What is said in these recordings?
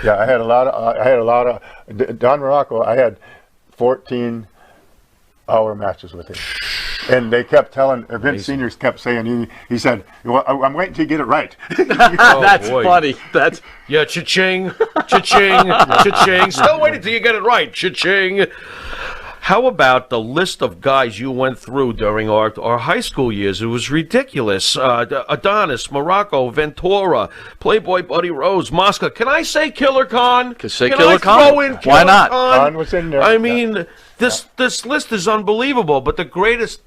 Yeah, I had a lot of Don Morocco. I had 14-hour matches with him. And they kept telling, Vince Seniors kept saying, he said, well, I'm waiting till you get it right. That's funny. That's Yeah, cha-ching, cha-ching, cha-ching. Still waiting till you get it right, cha-ching. How about the list of guys you went through during our high school years? It was ridiculous. Adonis, Morocco, Ventura, Playboy Buddy Rose, Mosca. Can I say Killer Khan? Can say Can Killer I Khan? throw in Killer Why not? Khan was in there. I mean, this list is unbelievable. But the greatest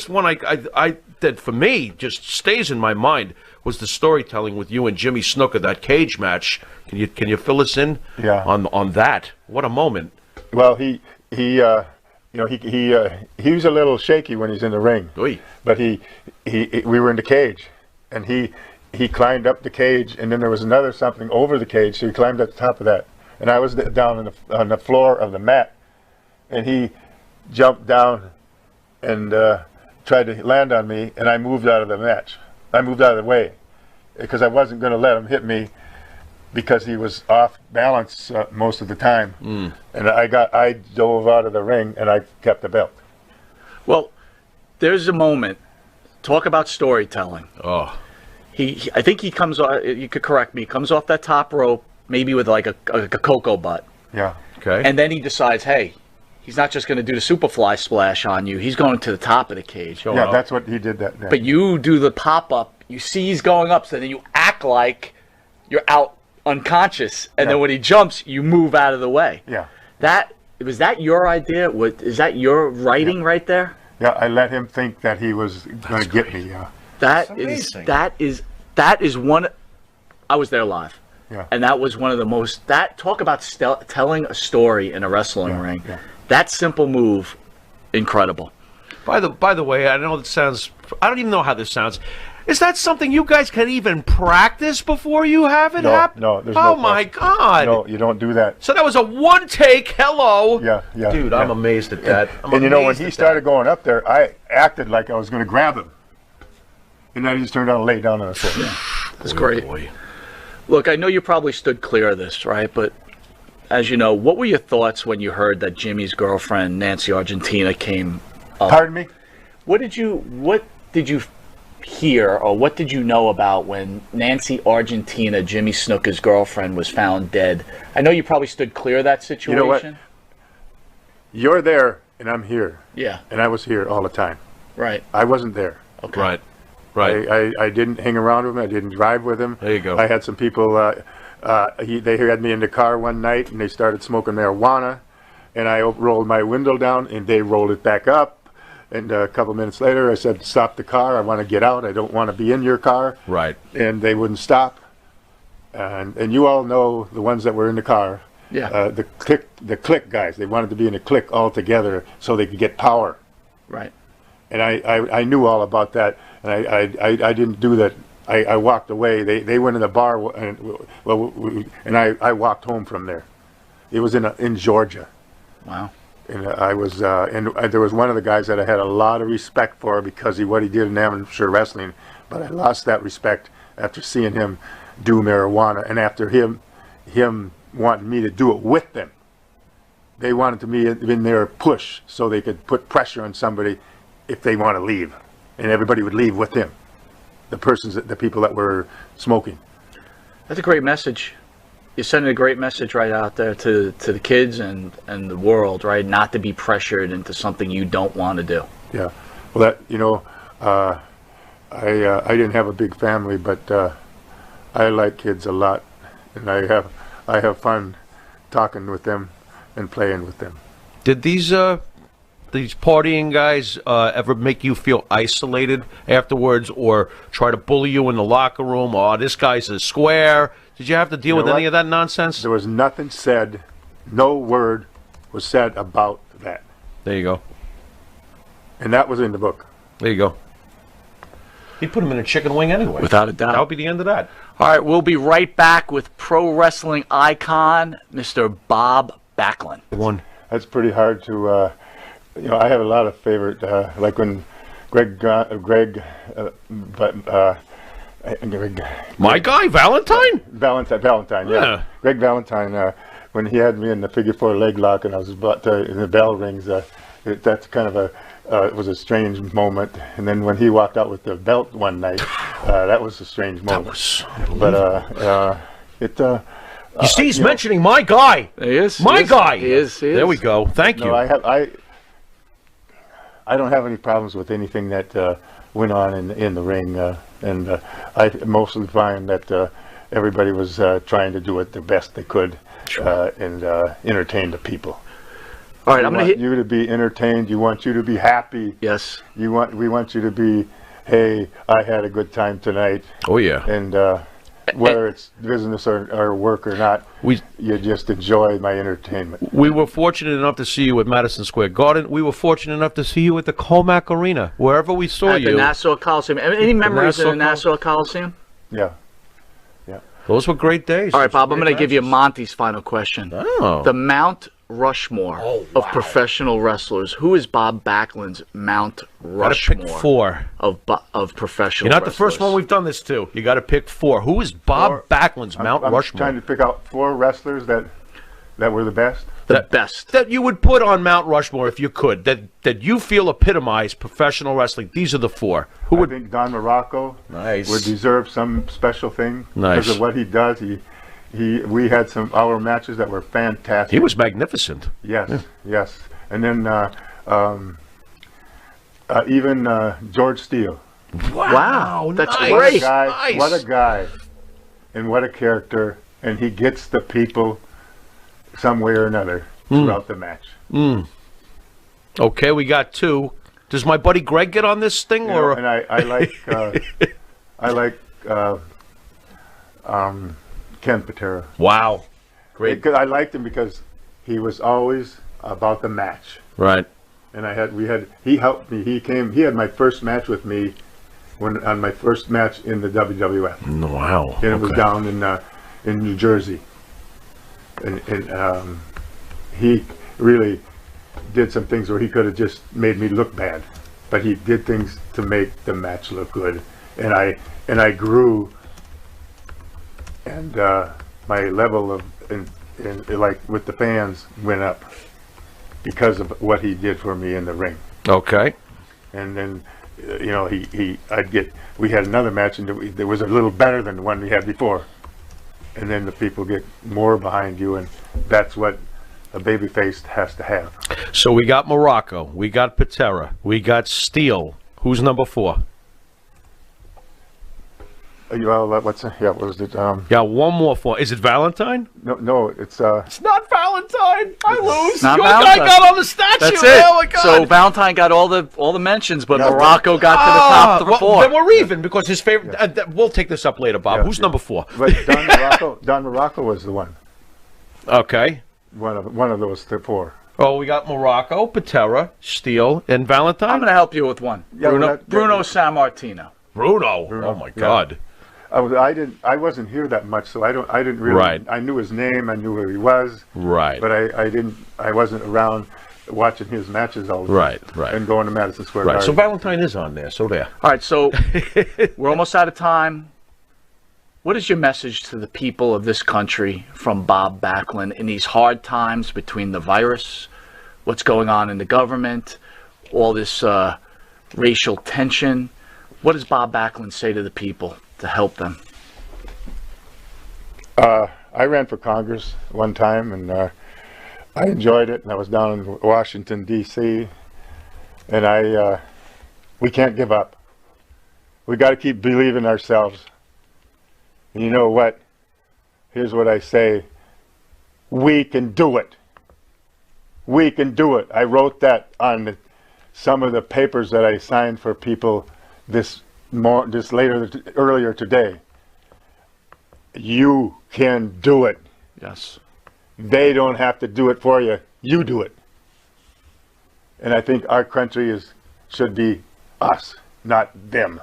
one I that for me just stays in my mind was the storytelling with you and Jimmy Snuka, that cage match. Can you fill us in on that? What a moment. Well, he was a little shaky when he's in the ring. Oy. But we were in the cage, and he climbed up the cage, and then there was another something over the cage, so he climbed up the top of that, and I was down on the floor of the mat, and he jumped down and tried to land on me, and I moved out of the match. I moved out of the way because I wasn't going to let him hit me because he was off balance most of the time. And I dove out of the ring and I kept the belt. Well, there's a moment. Talk about storytelling. Oh, I think he comes off. You could correct me. Comes off that top rope, maybe with like a cocoa butt. Yeah. okay. And then he decides, hey, he's not just going to do the Superfly splash on you. He's going to the top of the cage. Yeah, that's what he did that day. But you do the pop-up. You see he's going up, so then you act like you're out unconscious. And then when he jumps, you move out of the way. Yeah. Was that your idea? Is that your writing right there? Yeah, I let him think that he was going to get me. Yeah. That is one. I was there live. Yeah. And that was one of the most. Talk about telling a story in a wrestling ring. Yeah. That simple move, incredible. By the way, I know it sounds. I don't even know how this sounds. Is that something you guys can even practice before you have it happen? No, there's oh no my practice. God! No, you don't do that. So that was a one-take hello. Yeah. Dude, yeah. I'm amazed at that. And when he started going up there, I acted like I was going to grab him. And then he just turned around and laid down on the floor. That's great. Look, I know you probably stood clear of this, right? But as you know, what were your thoughts when you heard that Jimmy's girlfriend, Nancy Argentina, came up? Pardon me? What did you hear, or what did you know about when Nancy Argentina, Jimmy Snuka's girlfriend, was found dead? I know you probably stood clear of that situation. You know what? You're there, and I'm here. Yeah. And I was here all the time. Right. I wasn't there. Okay. Right. I didn't hang around with him. I didn't drive with him. There you go. I had some people, they had me in the car one night, and they started smoking marijuana, and I rolled my window down, and they rolled it back up. And a couple minutes later, I said, stop the car. I want to get out. I don't want to be in your car. Right. And they wouldn't stop. And you all know the ones that were in the car. Yeah. The click guys. They wanted to be in a click all together so they could get power. Right. And I knew all about that. And I didn't do that. I walked away. They went in the bar, and I walked home from there. It was in Georgia. Wow. And I was, there was one of the guys that I had a lot of respect for because of what he did in amateur wrestling, but I lost that respect after seeing him do marijuana, and after him wanting me to do it with them. They wanted to be in their push so they could put pressure on somebody if they want to leave, and everybody would leave with him. The people that were smoking. That's a great message. You're sending a great message right out there to the kids and the world, right? Not to be pressured into something you don't want to do. Yeah. Well, I didn't have a big family, but I like kids a lot, and I have fun talking with them and playing with them. Did these partying guys ever make you feel isolated afterwards, or try to bully you in the locker room? Oh, this guy's a square. Did you have to deal with any of that nonsense? There was nothing said. No word was said about that. There you go. And that was in the book. There you go. He'd put him in a chicken wing anyway. Without a doubt. That would be the end of that. All right, we'll be right back with pro wrestling icon, Mr. Bob Backlund. That's pretty hard to, I have a lot of favorite, like when My guy, Valentine? Valentine, yeah. Yeah. Greg Valentine, when he had me in the figure four leg lock and I was about to, and the bell rings, that's kind of it was a strange moment. And then when he walked out with the belt one night, that was a strange moment. You see, he's mentioning my guy. He is. My guy. He is. There we go. Thank you. No, I don't have any problems with anything that went on in the ring, and I mostly find that everybody was trying to do it the best they could and entertain the people. All right, I'm going to hit you to be entertained. You want you to be happy. Yes. We want you to be, hey, I had a good time tonight. Oh, yeah. And whether it's business or work or not, you just enjoy my entertainment. We were fortunate enough to see you at Madison Square Garden. We were fortunate enough to see you at the Comac Arena. Wherever we saw at you. the Nassau Coliseum. Any memories in the Nassau Coliseum? Yeah. Those were great days. All right, Bob, I'm going to give you Monty's final question. Oh. The Mount Rushmore of professional wrestlers. Who is Bob Backlund's Mount Rushmore Gotta pick four. of professional You're not the wrestlers? first one we've done this to. You got to pick four. Who is Bob Backlund's Mount I'm Rushmore? trying to pick out 4 wrestlers that were the best. The best. That you would put on Mount Rushmore if you could. That you feel epitomize professional wrestling. These are the 4. Who I would? think Don Morocco Nice. would deserve some special thing Nice. because of what he does. We had our matches that were fantastic. He was magnificent. Yes, yes. And then even George Steele. Wow, that's nice. great. Nice. What a guy, and what a character. And he gets the people some way or another throughout the match. Okay, we got 2. Does my buddy Greg get on this thing, You know, or and I like Ken Patera. wow, great, I liked him because he was always about the match. right? And he helped me. He had my first match with me on my first match in the WWF. Wow, And it was down in New Jersey. And he really did some things where he could have just made me look bad, but he did things to make the match look good. And I grew, and my level of like with the fans went up because of what he did for me in the ring. Okay. And then we had another match and it was a little better than the one we had before. And then the people get more behind you, and that's what a babyface has to have. So we got Morocco, we got Patera, we got Steele. Who's number 4? Well, what was it? Yeah, one more 4. Is it Valentine? No, it's It's not Valentine. I lose. not Your Valentine. guy got on the statue. That's it. Oh my God. So Valentine got all the mentions, but Morocco got to the top well, 4. then we're even because his favorite. We'll take this up later, Bob. Yeah, Who's yeah. number 4? but Don Morocco was the one. Okay. One of those 4. Oh, we got Morocco, Patera, Steele, and Valentine. I'm going to help you with one. Yeah, Bruno Sammartino. Bruno. Oh my God. I wasn't here that much, so I didn't really. Right. I knew his name, I knew where he was, Right. but I wasn't around watching his matches all the time. Right. And going to Madison Square Right. Garden. So Valentine is on there. So there. All right, so we're almost out of time. What is your message to the people of this country from Bob Backlund in these hard times between the virus, what's going on in the government, all this racial tension? What does Bob Backlund say to the people to help them? I ran for Congress one time, and I enjoyed it. And I was down in Washington D.C. And we can't give up. We got to keep believing ourselves. And you know what? Here's what I say: we can do it. We can do it. I wrote that on some of the papers that I signed for people earlier today. You can do it. Yes. They don't have to do it for you. You do it. And I think our country should be us, not them.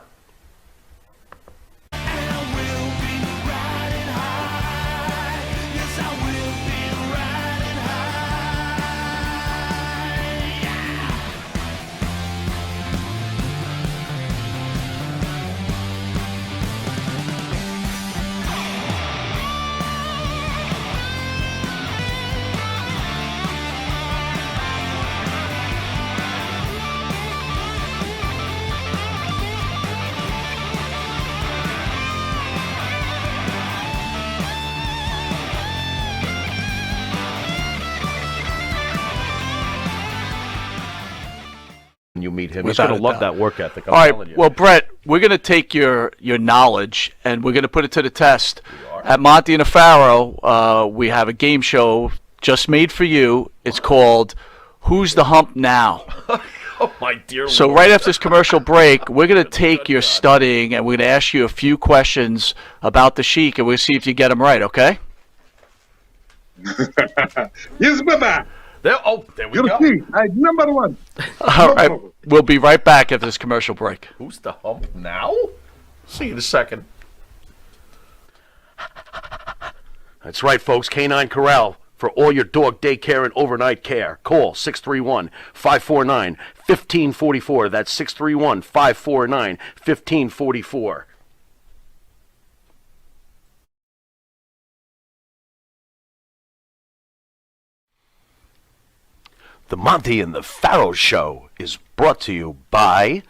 you meet him. He's Without going to a love doubt. that work ethic. I'm All telling right. you. Well, Brett, we're going to take your knowledge and we're going to put it to the test. At Monty and the Pharaoh, we have a game show just made for you. It's called Who's the Hump Now? Oh, my dear So Lord. right after this commercial break, we're going to take your studying and we're going to ask you a few questions about the Sheik, and we'll see if you get them right, okay? Yes, Baba. There we You're go. king. Number one. All right. We'll be right back after this commercial break. Who's the hump now? See you in a second. That's right, folks. Canine Corral for all your dog daycare and overnight care. Call 631-549-1544. That's 631-549-1544. The Monty and the Pharaoh Show is brought to you by...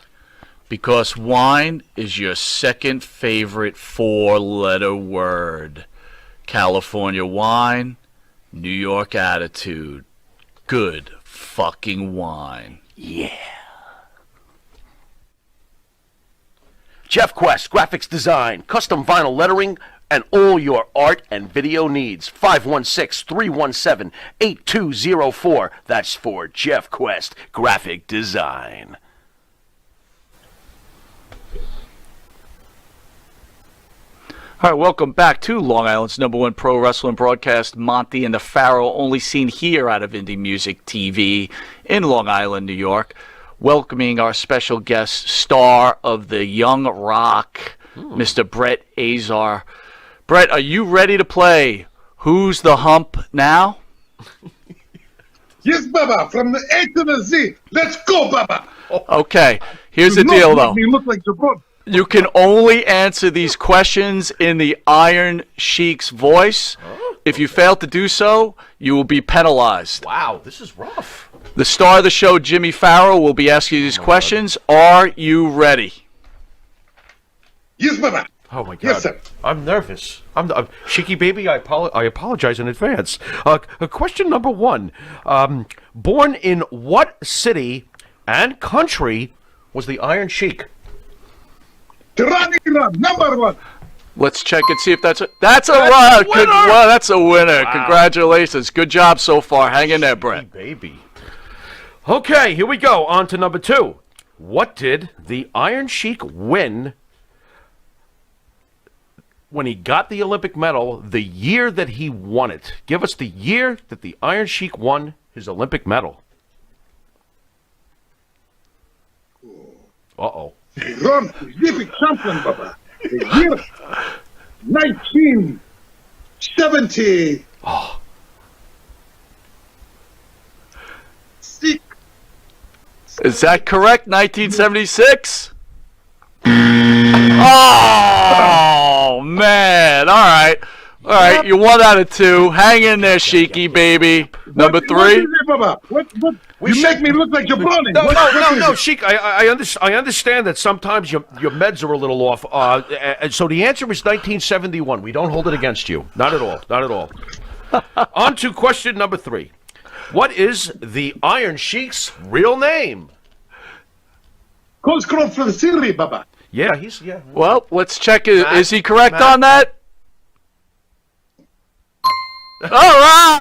Because wine is your second favorite four-letter word. California wine, New York attitude. Good fucking wine. Yeah. Jeff Quest, graphics design, custom vinyl lettering, and all your art and video needs. 516-317-8204. That's for Jeff Quest, graphic design. All right, welcome back to Long Island's #1 pro wrestling broadcast, Monty and the Pharaoh, only seen here out of Indie Music TV in Long Island, New York. Welcoming our special guest, star of the Young Rock, Mr. Brett Azar. Brett, are you ready to play Who's the Hump Now? Yes, Baba. From the A to the Z. Let's go, Baba. Okay, here's the Do not deal, make though. me look like Jabron. You can only answer these questions in the Iron Sheik's voice. If you fail to do so, you will be penalized. Wow, this is rough. The star of the show, Jimmy Farrow, will be asking you these questions. Are you ready? Yes, Baba. Oh, my God. Yes, sir. I'm nervous. I'm Shiki Baby, I apologize in advance. Question number one. Born in what city and country was the Iron Sheik? Tirana, number one. Let's check and see if that's a That's a run. winner! Well, that's a winner. Congratulations. Good job so far. Hang in there, Brett. Baby. Okay, here we go. On to number two. What did the Iron Sheik win when he got the Olympic medal the year that he won it? Give us the year that the Iron Sheik won his Olympic medal. Uh-oh. Iran, Olympic champion, Baba. The year 1970. Oh. Six. Is that correct? 1976? Oh, man. All right. All right. You're 1 out of 2. Hang in there, Sheiky, baby. Number What 3? is it, Baba? What? You make me look like Jabron. No, Sheik. I understand that sometimes your meds are a little off. So the answer is 1971. We don't hold it against you. Not at all. Not at all. On to question number 3. What is the Iron Sheik's real name? Koskro for the Siri, Baba. Yeah, he's yeah. Well, let's check. Is he correct Matt. on that? All right.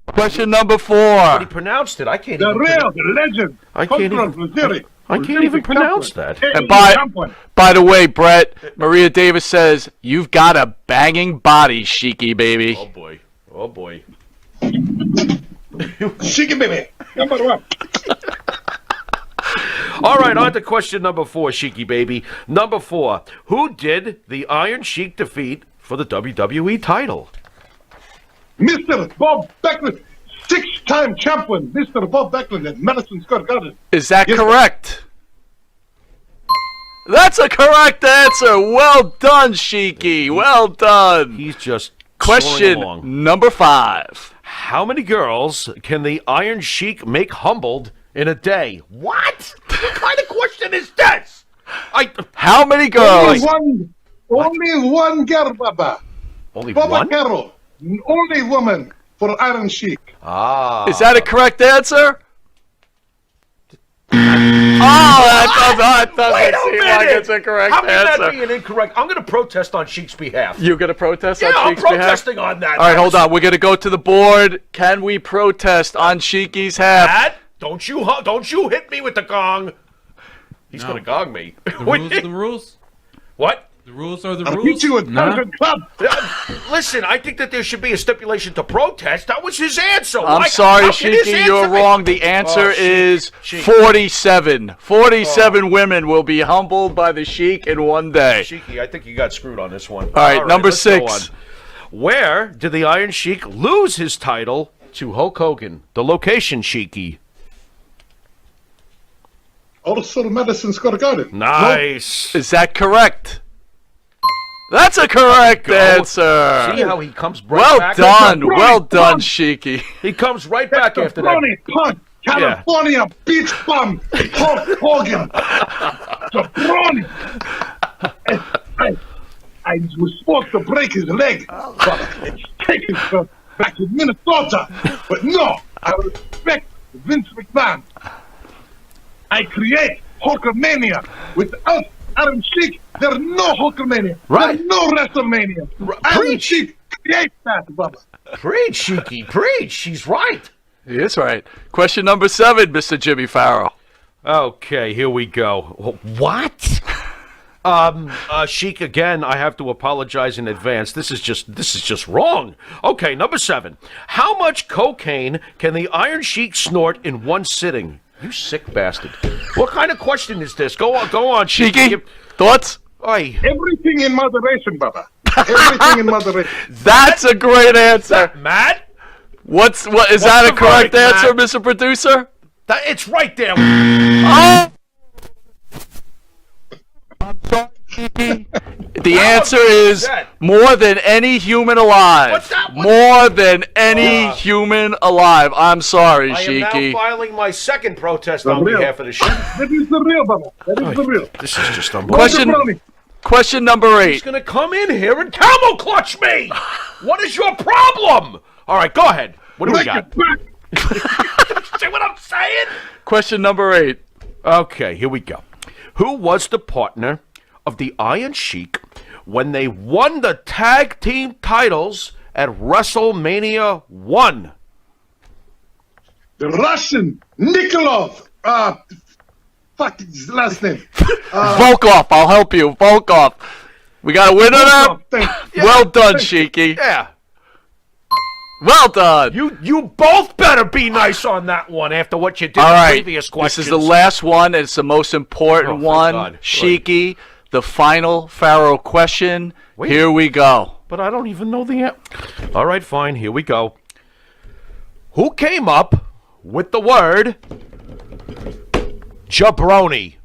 Question number 4. But he pronounced it. I can't. The even real, the legend. I can't Koskro even- for Siri. I can't even pronounce that. And by the way, Brett, Maria Davis says, you've got a banging body, Sheiky, baby. Oh boy. Oh boy. Shiki baby. Number one. All right, on to question number 4, Sheiky baby. Number 4. Who did the Iron Sheik defeat for the WWE title? Mr. Bob Backlund, 6-time champion, Mr. Bob Backlund at Madison Square Garden. Is that Yes, correct? That's a correct answer. Well done, Sheiky. Well done. He's just soaring Question along. number 5. How many girls can the Iron Sheik make humbled in a day? What? What kind of question is this? How many girls? Only one girl, Baba. Only Baba one? Carroll, only woman for Iron Sheik. Ah. Is that a correct answer? That doesn't Wait a seem minute! like it's a correct How can answer. that be an incorrect? I'm going to protest on Sheik's behalf. You're going to protest Yeah, on I'm Sheik's behalf? protesting on that. All right, hold on. We're going to go to the board. Can we protest on Sheiky's behalf? Dad, don't you hit me with the gong. He's going to gong me. The rules are the rules. What? The rules are the I'll rules. beat you with Dungeon Club. Listen, I think that there should be a stipulation to protest. That was his answer. I'm Why- sorry, how can his Sheiky, answer you're be- wrong. The answer Oh, Sheik, is Sheik. 47. 47 women will be humbled by the Sheik in one day. Sheiky, I think you got screwed on this one. All right, number let's go 6. on. Where did the Iron Sheik lose his title to Hulk Hogan? The location, Sheiky. Also, Madison Square Garden. Nice. Is that correct? That's a correct answer. See how he comes right Well back? done. Right. Well done, Sheiky. He comes right That's back the after that. Brony Punk, California beach bum, Hulk Hogan. Jabroni. I was supposed to break his leg, but it's taken back to Minnesota. But no, I respect Vince McMahon. I create Hulkamania. Without Iron Sheik, there's no Hulkamania. Right. There's no WrestleMania. Iron preach. Sheik creates that, brother. Preach, Sheiky, preach. She's right. He is right. Question number 7, Mr. Jimmy Farrow. Okay, here we go. What? Sheik, again, I have to apologize in advance. This is just wrong. Okay, number 7. How much cocaine can the Iron Sheik snort in one sitting? You sick bastard. What kind of question is this? Go on, Sheik. Sheiky, thoughts? Oi. Everything in moderation, Baba. Everything in moderation. That's a great answer. Matt? What is that a the correct verdict, answer, Matt? Mr. Producer? It's right there. Oh! I'm sorry, Sheiky. The answer is upset. more than any human alive. What's that? More than any human alive. I'm sorry, I am now Sheiky. filing my second protest on real. behalf of the Sheik. That is the real, Baba. That is the real. This is just unbelievable. Question number 8. He's going to come in here and camel clutch me. What is your problem? All right, go ahead. What do we Like got? it back. See what I'm saying? Question number 8. Okay, here we go. Who was the partner of the Iron Sheik when they won the tag team titles at WrestleMania 1? The Russian Nikolov. Fuck his last name. Volkov, I'll help you. Volkov. We got a winner Volkov, there? thank you. Well done, Sheiky. Yeah. Well done. You both better be nice on that one after what you did All in right. previous questions. This is the last one. It's the most important thank one. God. Sheiky, the final Pharaoh question. Here we go. But I don't even know the answer. All right, fine. Here we go. Who came up with the word jabroni?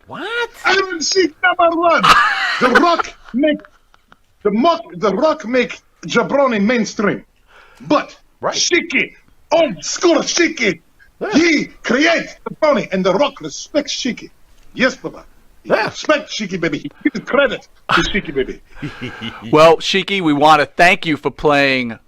What? Iron Sheik #1. The Rock make jabroni mainstream, but Right. Sheiky, old school Sheiky, he creates jabroni, and the Rock respects Sheiky. Yes, Baba. He Yeah. respects Sheiky, baby. He gives credit to Sheiky, baby. Well, Sheiky, we want to thank you for playing.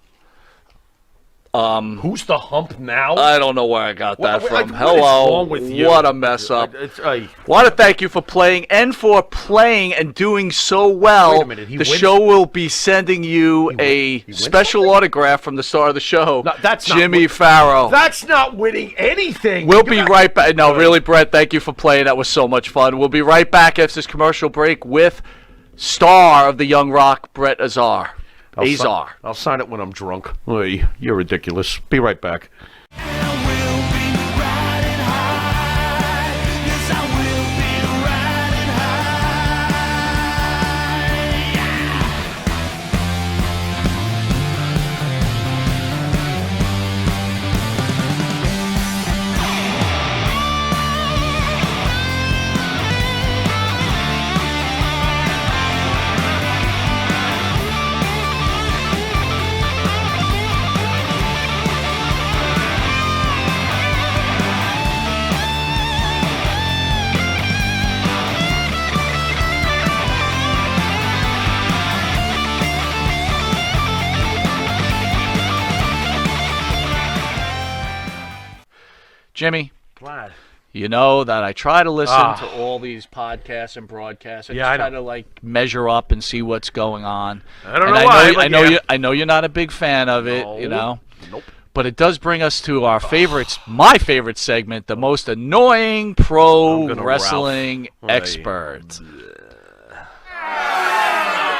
Who's the hump now? I don't know where I got that What- from. what is Hello. wrong with you? What a mess up. I Want to thank you for playing and for playing and doing so well. Wait a minute, he the wins? show will be sending you a wins special something? autograph from the star of the show, No, that's not Jimmy win- Farrow. That's not winning anything. We'll You be got- right back. No, really, Brett, thank you for playing. That was so much fun. We'll be right back after this commercial break with star of the Young Rock, Brett Azar. Azar. I'll sign it when I'm drunk. Oy, you're ridiculous. Be right back. Jimmy, Glad. you know that I try to listen to all these podcasts and broadcasts. I Yeah, just I try know. to like measure up and see what's going on. I don't And know why, know, but I know yeah. I know you're not a big fan of it, you know. Nope. But it does bring us to our favorites, my favorite segment, the most annoying pro I'm gonna wrestling Ralph. expert.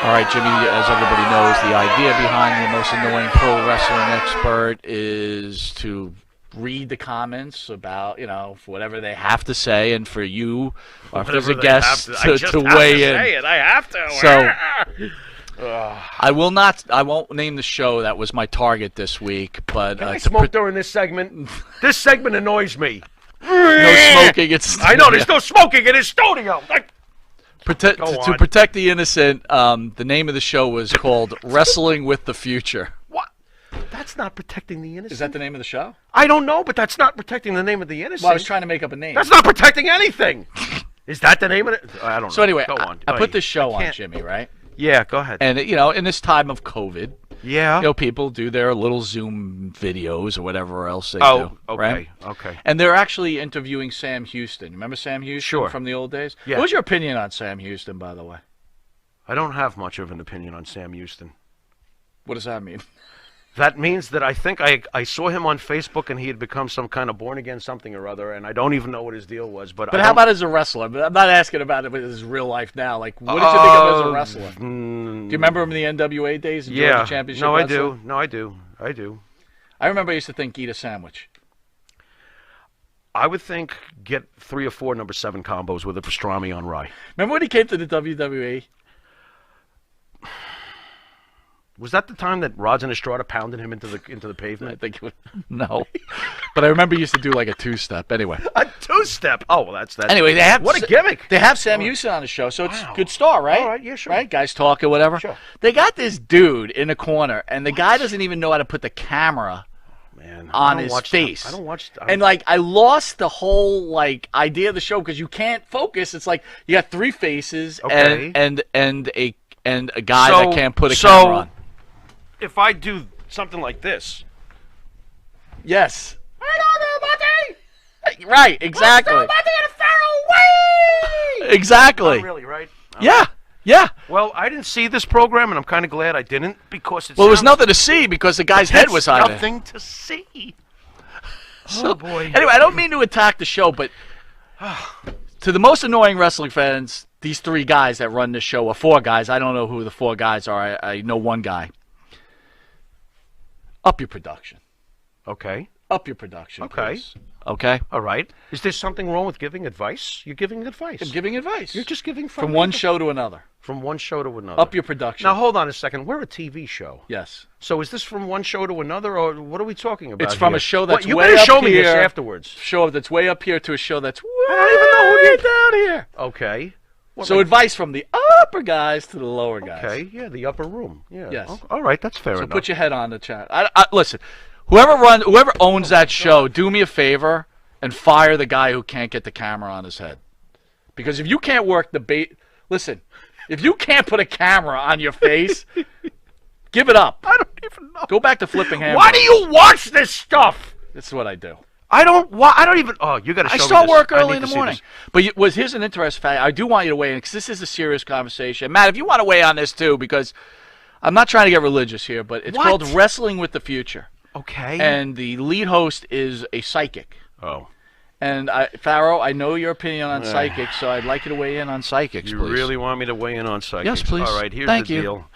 All right, Jimmy, as everybody knows, the idea behind the most annoying pro wrestling expert is to read the comments about, you know, whatever they have to say, and for you, or if there's a Whatever they guest, have I just to have weigh to in. say it. I have to. So, I won't name the show that was my target this week, but Can I to smoke during this segment? This segment annoys me. no smoking. It's I know there's no smoking in his studio. Protect, Go to on. protect the innocent. The name of the show was called Wrestling with the Future. What? That's not protecting the innocent. Is that the name of the show? I don't know, but that's not protecting the name of the innocent. Well, I was trying to make up a name. That's not protecting anything. Is that the name of it? I don't know. So anyway, go on. I put this show on, can't- Jimmy, right? Yeah, go ahead. And you know, in this time of COVID, Yeah. you know, people do their little Zoom videos or whatever else they Oh, do, okay, right? okay. And they're actually interviewing Sam Houston. Remember Sam Houston Sure. from the old days? Yeah. What was your opinion on Sam Houston, by the way? I don't have much of an opinion on Sam Houston. What does that mean? That means that I think I saw him on Facebook and he had become some kind of born again something or other, and I don't even know what his deal was. But But how about as a wrestler? But I'm not asking about it with his real life now. Like, what did you think of him as a wrestler? Do you remember him in the NWA days? And Yeah. Georgia Championship No, I Wrestling? do. No, I do. I do. I remember I used to think eat a sandwich. I would think get 3 or 4 number 7 combos with a pastrami on rye. Remember when he came to the WWE? Was that the time that Rods and Estrada pounded him into the I pavement? think it was, no. But I remember he used to do like a two-step. Anyway. A 2-step. Oh, well, that's that. Anyway, they have What a gimmick. They have Sam Houston on the show, so it's Wow. good start, right? All right, yeah, sure. Right, guys talking, whatever. Sure. They got this dude in the corner, and the guy doesn't even know how to put the camera Man, on I don't his watch face. I don't watch. And like I lost the whole like idea of the show because you can't focus. It's like you got 3 faces Okay. and a guy that can't put a camera on. If I do something like this, Yes. Right, exactly. Exactly. not really, right? Yeah. Yeah. Well, I didn't see this program, and I'm kind of glad I didn't because it Well, there was sounds- nothing to see because the guy's head was on it. nothing to see. So, Oh boy. Anyway, I don't mean to attack the show, but to the most annoying wrestling fans, these 3 guys that run the show, or 4 guys, I don't know who the 4 guys are. I know one guy. Up your production. Okay. Up your production, Okay. please. Okay? All right. Is there something wrong with giving advice? You're giving advice. I'm giving advice. You're just giving from one show to another. from one show to another. Up your production. Now hold on a second. We're a TV show. Yes. So is this from one show to another, or what are we talking about? It's from here? a show What, that's you way better up show me this here. afterwards. Show that's way up here to a show that's way don't even know who you- down here. Okay. What, So like- advice from the upper guys to the lower guys. Okay. Yeah, the upper room. Yeah. Yes. Oh, all right. That's fair So enough. put your head on the chat. Listen, whoever owns that show, do me a favor and fire the guy who can't get the camera on his head. Because if you can't work the bait, listen, if you can't put a camera on your face, give it up. I don't even know. Go back to flipping hamburgers. Why do you watch this stuff? This is what I do. I don't. I don't even. Oh, you got to show I me start this. work I early need in the to see morning. this. But here's an interesting fact. I do want you to weigh in because this is a serious conversation. Matt, if you want to weigh on this too, because I'm not trying to get religious here, but it's What? called Wrestling with the Future. Okay. And the lead host is a psychic. oh, And Pharaoh, I know your opinion on psychics, so I'd like you to weigh in on psychics, you please. really want me to weigh in on psychics? Yes, please. All right. Here's Thank the you. deal.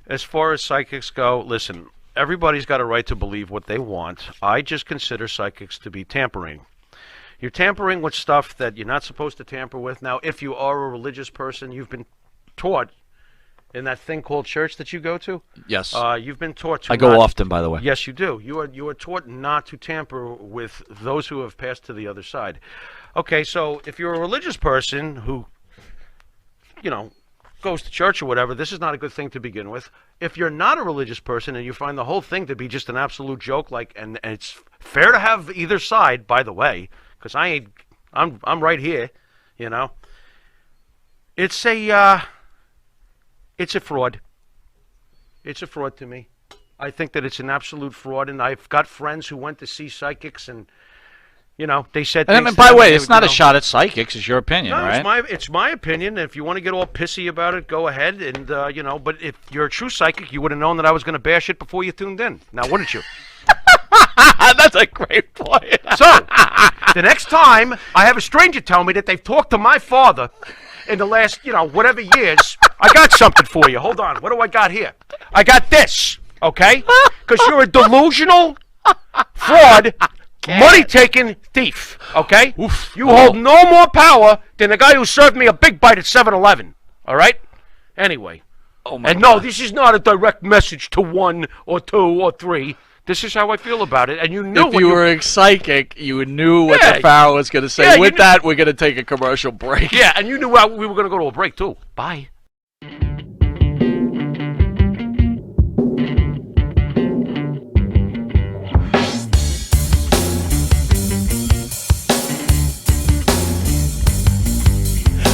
As far as psychics go, listen. Everybody's got a right to believe what they want. I just consider psychics to be tampering. You're tampering with stuff that you're not supposed to tamper with. Now, if you are a religious person, you've been taught in that thing called church that you go to. Yes. You've been taught to. I go not- often, by the way. Yes, you do. You are taught not to tamper with those who have passed to the other side. Okay, so if you're a religious person who, goes to church or whatever, this is not a good thing to begin with. If you're not a religious person and you find the whole thing to be just an absolute joke, and it's fair to have either side, by the way, because I'm right here, It's a fraud. It's a fraud to me. I think that it's an absolute fraud, and I've got friends who went to see psychics, and You know, they said. And things by to the way, them, it's not a you know. shot at psychics. It's your opinion, No, right? it's my opinion. If you want to get all pissy about it, go ahead. And you know, but if you're a true psychic, you would have known that I was going to bash it before you tuned in. Now, wouldn't you? That's a great point. So, the next time I have a stranger tell me that they've talked to my father in the last, you know, whatever years, I got something for you. Hold on. What do I got here? I got this, okay? Because you're a delusional fraud, money-taking thief, okay? You hold no more power than the guy who served me a big bite at 7-Eleven, all right? Anyway. And no, this is not a direct message to 1 or 2 or 3. This is how I feel about it, and you knew If you were a psychic, you knew what Yeah. the Pharaoh was going to say. Yeah, you With knew- that, we're going to take a commercial break. Yeah, and you knew we were going to go to a break, too. Bye.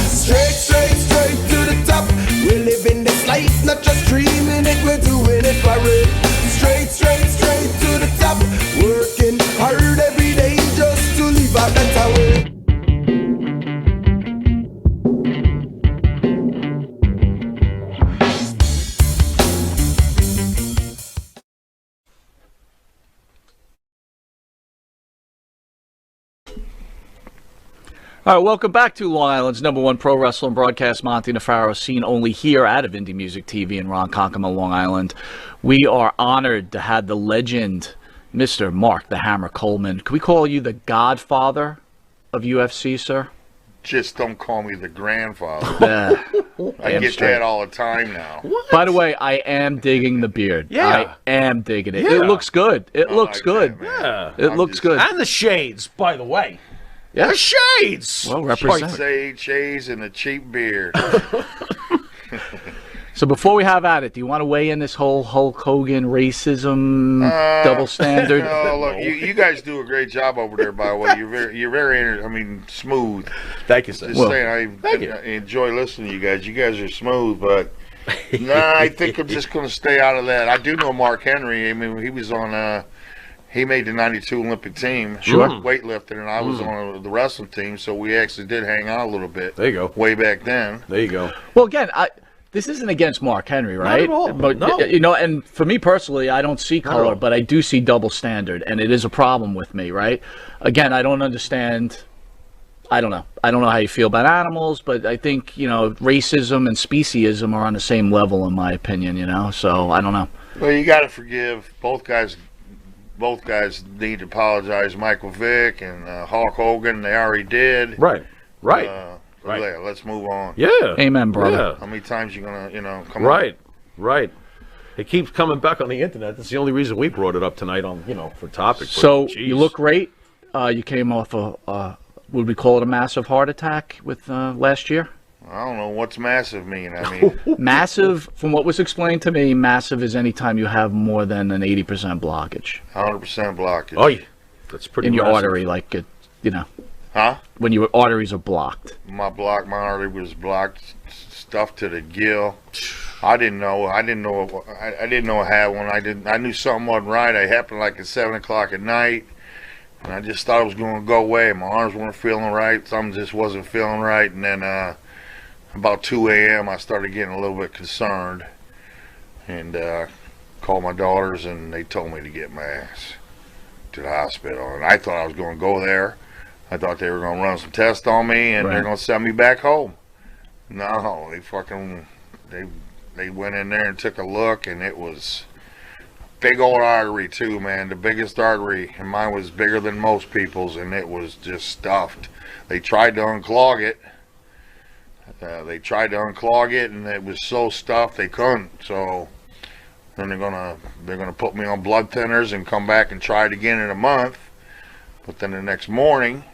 Straight to the top. We're living this life, not just dreaming it, we're doing it for real. Straight to the top. Working hard every day just to live a better way. All right, welcome back to Long Island's #1 pro wrestling broadcast, Monty Nefaro, seen only here out of Indie Music TV in Ronkonkoma, Long Island. We are honored to have the legend, Mr. Mark the Hammer Coleman. Can we call you the godfather of UFC, sir? Just don't call me the grandfather. Yeah. I Damn get straight. that all the time now. By the way, I am digging the beard. Yeah. I am digging it. Yeah. It looks good. It I looks like good. that, man. It I'm looks just- good. And the shades, by the way. Yeah. The shades. Well White represented. sage, cheese, and a cheap beer. So before we have at it, do you want to weigh in this whole Hulk Hogan racism double standard? No, look, you guys do a great job over there. By the way, you're very, smooth. Thank you, sir. Just saying, I enjoy listening to you guys. You guys are smooth, but I think I'm just going to stay out of that. I do know Mark Henry. I mean, he was on. He made the '92 Olympic team, Sure. weightlifting, and I was on the wrestling team, so we actually did hang out a little bit. There you go. Way back then. There you go. Well, again, this isn't against Mark Henry, right? at all. But No. you know, and for me personally, I don't see at color, all. but I do see double standard, and it is a problem with me, right? Again, I don't understand. I don't know. I don't know how you feel about animals, but I think, racism and speciesism are on the same level, in my opinion. So I don't know. Well, you got to forgive both guys. Both guys need to apologize. Michael Vick and Hulk Hogan. They already did. Right. Right. Yeah, let's move on. Yeah. Amen, brother. How many times you gonna, come on? Right. Right. It keeps coming back on the internet. That's the only reason we brought it up tonight on, for topic. But, So geez. you look great. You came off would we call it a massive heart attack with last year? I don't know what's massive mean. I mean, Massive, from what was explained to me, massive is any time you have more than an 80% blockage 100% blockage. Oh, yeah. That's pretty in your massive. artery, like Huh? when your arteries are blocked. My artery was blocked, stuffed to the gill. I didn't know. I didn't know I had one. I knew something wasn't right. It happened like at 7 o'clock at night, and I just thought it was going to go away. My arms weren't feeling right. Something just wasn't feeling right, and then about 2 a.m. I started getting a little bit concerned, and called my daughters, and they told me to get my ass to the hospital. And I thought I was going to go there. I thought they were going to run some tests on me, and they're Right. going to send me back home. No, they went in there and took a look, and it was big old artery too, man. The biggest artery, and mine was bigger than most people's, and it was just stuffed. They tried to unclog it. And it was so stuffed they couldn't. So then they're gonna put me on blood thinners and come back and try it again in a month. But then the next morning,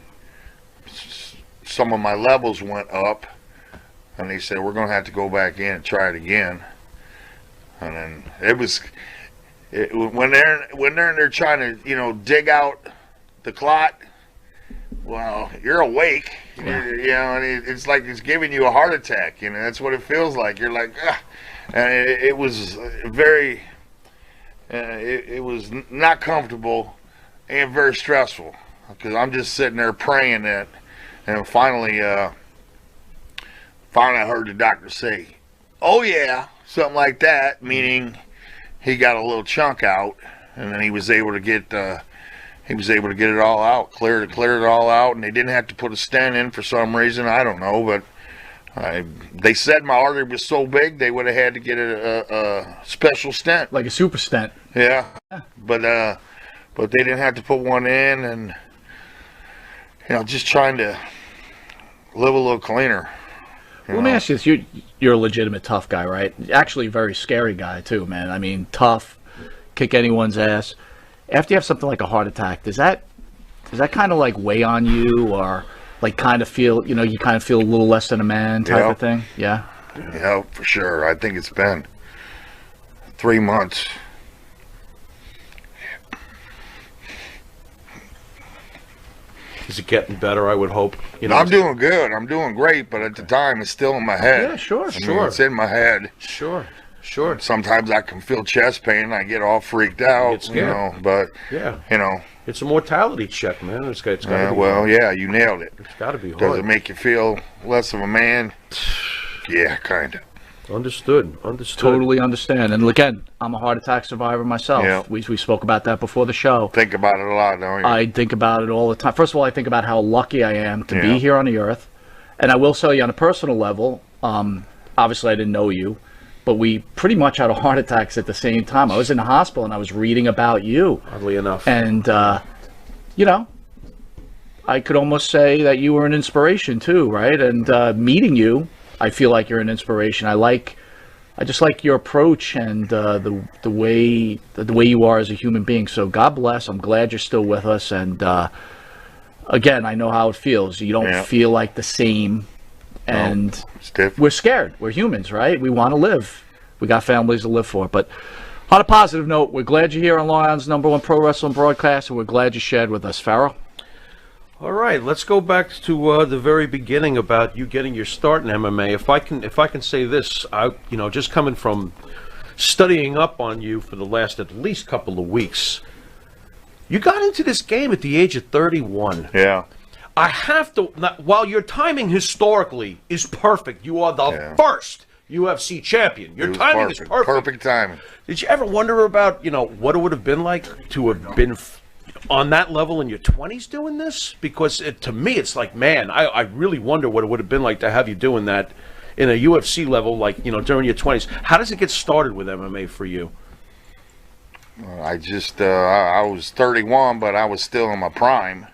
some of my levels went up, and they said we're gonna have to go back in and try it again. And then when they're in there trying to dig out the clot. Well, you're awake, and it's like it's giving you a heart attack. That's what it feels like. You're like, ugh. And it was very, it was not comfortable and very stressful. because I'm just sitting there praying that, and finally I heard the doctor say, "Oh yeah," something like that, meaning he got a little chunk out, and then he was able to get it all out, clear it all out, and they didn't have to put a stent in for some reason. I don't know, but they said my artery was so big they would have had to get a special stent, Like a super stent. yeah, but they didn't have to put one in, and just trying to live a little cleaner. Well, let me ask you this: you're a legitimate tough guy, right? Actually, a very scary guy too, man. I mean, tough, kick anyone's ass. After you have something like a heart attack, does that kind of like weigh on you, or like kind of feel, you kind of feel a little less than a man type of thing? Yeah. Yeah, for sure. I think it's been 3 months. Is it getting better? I would hope. I'm doing good. I'm doing great, but at the time, it's still in my head. Yeah, sure, I mean, it's in my head. Sure. Sometimes I can feel chest pain, and I get all freaked out. Get scared. But Yeah. you It's a mortality check, man. It's got to be. well, yeah, you nailed it. It's got to be hard. Does it make you feel less of a man? Yeah, kind of. Understood. Totally understand. And again, I'm a heart attack survivor myself. Yeah. We spoke about that before the show. Think about it a lot, don't you? I think about it all the time. First of all, I think about how lucky I am to Yeah. be here on the earth. And I will tell you on a personal level, obviously I didn't know you, but we pretty much had heart attacks at the same time. I was in the hospital and I was reading about you. Oddly enough. And, I could almost say that you were an inspiration too, right? And meeting you, I feel like you're an inspiration. I just like your approach and the way you are as a human being. So God bless. I'm glad you're still with us. And again, I know how it feels. You don't feel like the same. And It's different. we're scared. We're humans, right? We want to live. We got families to live for. But on a positive note, we're glad you're here on Long Island's #1 pro wrestling broadcast, and we're glad you shared with us, Farrell. All right, let's go back to the very beginning about you getting your start in MMA. If I can say this, just coming from studying up on you for the last at least couple of weeks, you got into this game at the age of 31. Yeah. I have to. While your timing historically is perfect, you are the first UFC champion. Your timing is perfect. Perfect timing. Did you ever wonder about what it would have been like to have been on that level in your 20s doing this? Because to me, it's like, man, I really wonder what it would have been like to have you doing that in a UFC level, like, during your 20s. How does it get started with MMA for you? I just, I was 31, but I was still in my prime.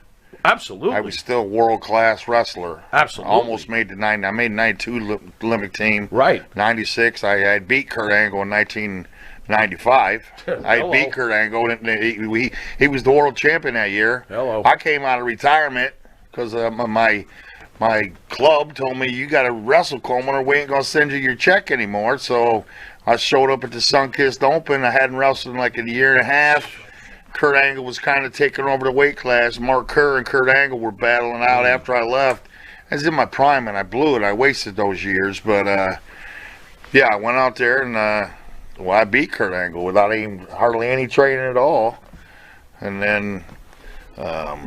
Absolutely. I was still a world-class wrestler. Absolutely. Almost made I made 92 Olympic team. Right. 96, I beat Kurt Angle in 1995. I Hello. beat Kurt Angle. And he was the world champion that year. Hello. I came out of retirement because my club told me, you got to wrestle, Coleman, or we ain't going to send you your check anymore. So I showed up at the Sunkist Open. I hadn't wrestled in like a year and a half. Kurt Angle was kind of taking over the weight class. Mark Kerr and Kurt Angle were battling out after I left. I was in my prime, and I blew it. I wasted those years. But, I went out there, and I beat Kurt Angle without hardly any training at all. And then, but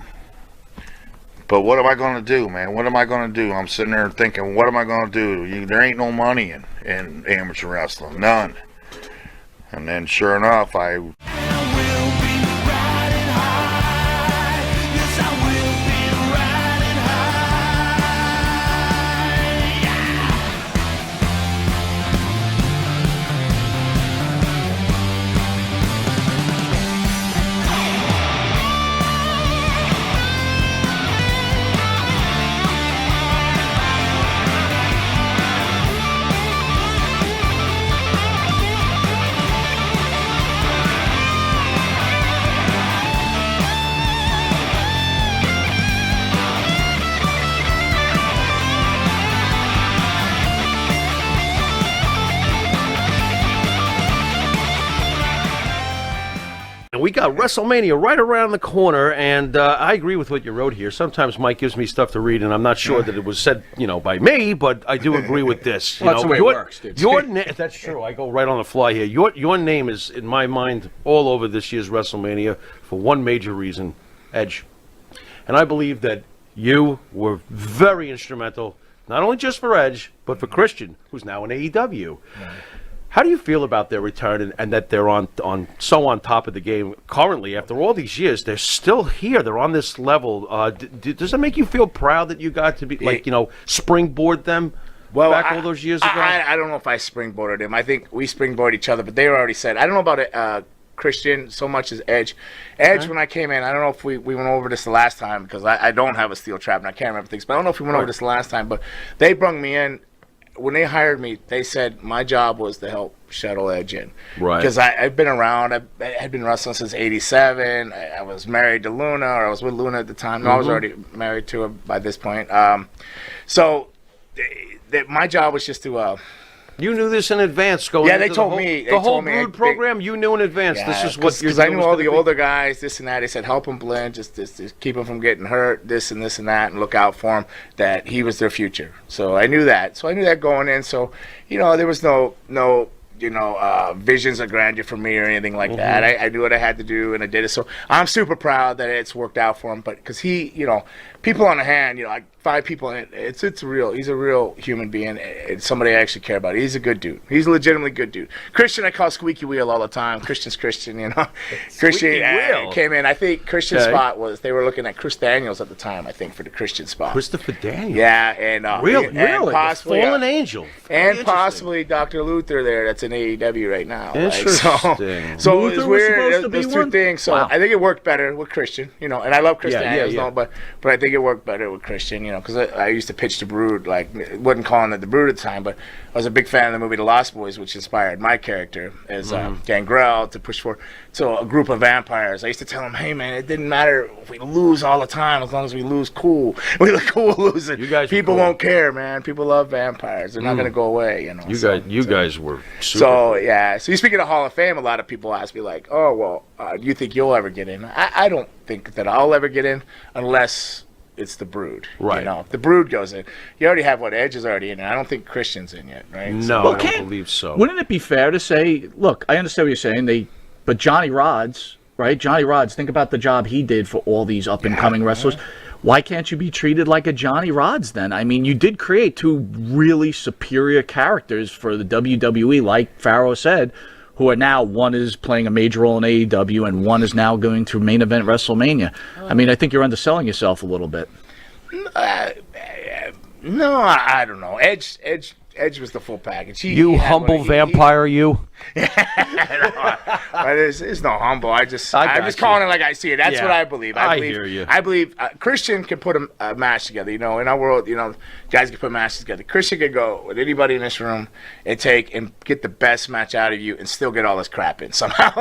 what am I going to do, man? What am I going to do? I'm sitting there thinking, what am I going to do? There ain't no money in amateur wrestling. None. And then, sure enough, We got WrestleMania right around the corner, and I agree with what you wrote here. Sometimes Mike gives me stuff to read, and I'm not sure that it was said, by me, but I do agree with this. That's the way it works, dude. That's true. I go right on the fly here. Your name is, in my mind, all over this year's WrestleMania for one major reason: Edge. And I believe that you were very instrumental, not only just for Edge, but for Christian, who's now in AEW. How do you feel about their return and that they're on top of the game currently? After all these years, they're still here. They're on this level. Does that make you feel proud that you got to be, springboard them back all those years ago? I don't know if I springboarded him. I think we springboarded each other, but they already said. I don't know about it. Christian so much as Edge. Edge, when I came in, I don't know if we went over this the last time because I don't have a steel trap and I can't remember things, but I don't know if we went over this the last time, but they brung me in. When they hired me, they said my job was to help shuttle Edge in. Right. Because I've been around. I had been wrestling since '87. I was married to Luna, or I was with Luna at the time. No, I was already married to her by this point. So my job was just to... You knew this in advance going yeah, into they told me. The whole Brood program, you knew in advance. Yeah, this is what you're because I doing knew was all gonna the be. older guys, this and that. They said help them blend, just keep them from getting hurt, this and that, and look out for him. That he was their future. So I knew that. So I knew that going in. So there was no visions of grandeur for me or anything like that. I knew what I had to do and I did it. So I'm super proud that it's worked out for him. But because he, people on the hand, like 5 people in it, it's real. He's a real human being. It's somebody I actually care about. He's a good dude. He's a legitimately good dude. Christian, I call squeaky wheel all the time. Christian's Christian, Christian wheel. came in. I think Christian's spot was, they were looking at Chris Daniels at the time, I think, for the Christian spot. Christopher Daniels. Yeah, and Really? and possibly, Fallen Angel. Very and interesting. possibly Dr. Luther there, that's in AEW right now. Interesting. So Luther it's was weird. supposed to There's be 2 one? things. So Wow. I think it worked better with Christian, and I love Chris Yeah, Daniels, yeah. but I think it worked better with Christian, because I used to pitch the Brood, wasn't calling it the Brood at the time, but I was a big fan of the movie The Lost Boys, which inspired my character as Gangrel to push for. So a group of vampires. I used to tell them, hey man, it didn't matter if we lose all the time as long as we lose cool. We look cool losing. You guys were People cool. won't care, man. People love vampires. They're not going to go away, You guys were super. So yeah, so you speaking of Hall of Fame, a lot of people ask me like, "Oh, well, do you think you'll ever get in?" I don't think that I'll ever get in unless it's the Brood. Right. If the Brood goes in, you already have Edge is already in, and I don't think Christian's in yet, right? No, Well, I don't believe so. Wouldn't it be fair to say, look, I understand what you're saying, but Johnny Rods, right? Johnny Rods, think about the job he did for all these up-and-coming wrestlers. Why can't you be treated like a Johnny Rods then? I mean, you did create 2 really superior characters for the WWE, like Pharaoh said, who are now, one is playing a major role in AEW and one is now going to main event WrestleMania. I mean, I think you're underselling yourself a little bit. No, I don't know. Edge was the full package. You humble vampire, you. But it's no humble. I'm just you. calling it like I see it. That's Yeah. what I believe. I hear you. I believe Christian can put a match together. In our world, guys can put matches together. Christian could go with anybody in this room and get the best match out of you and still get all this crap in somehow.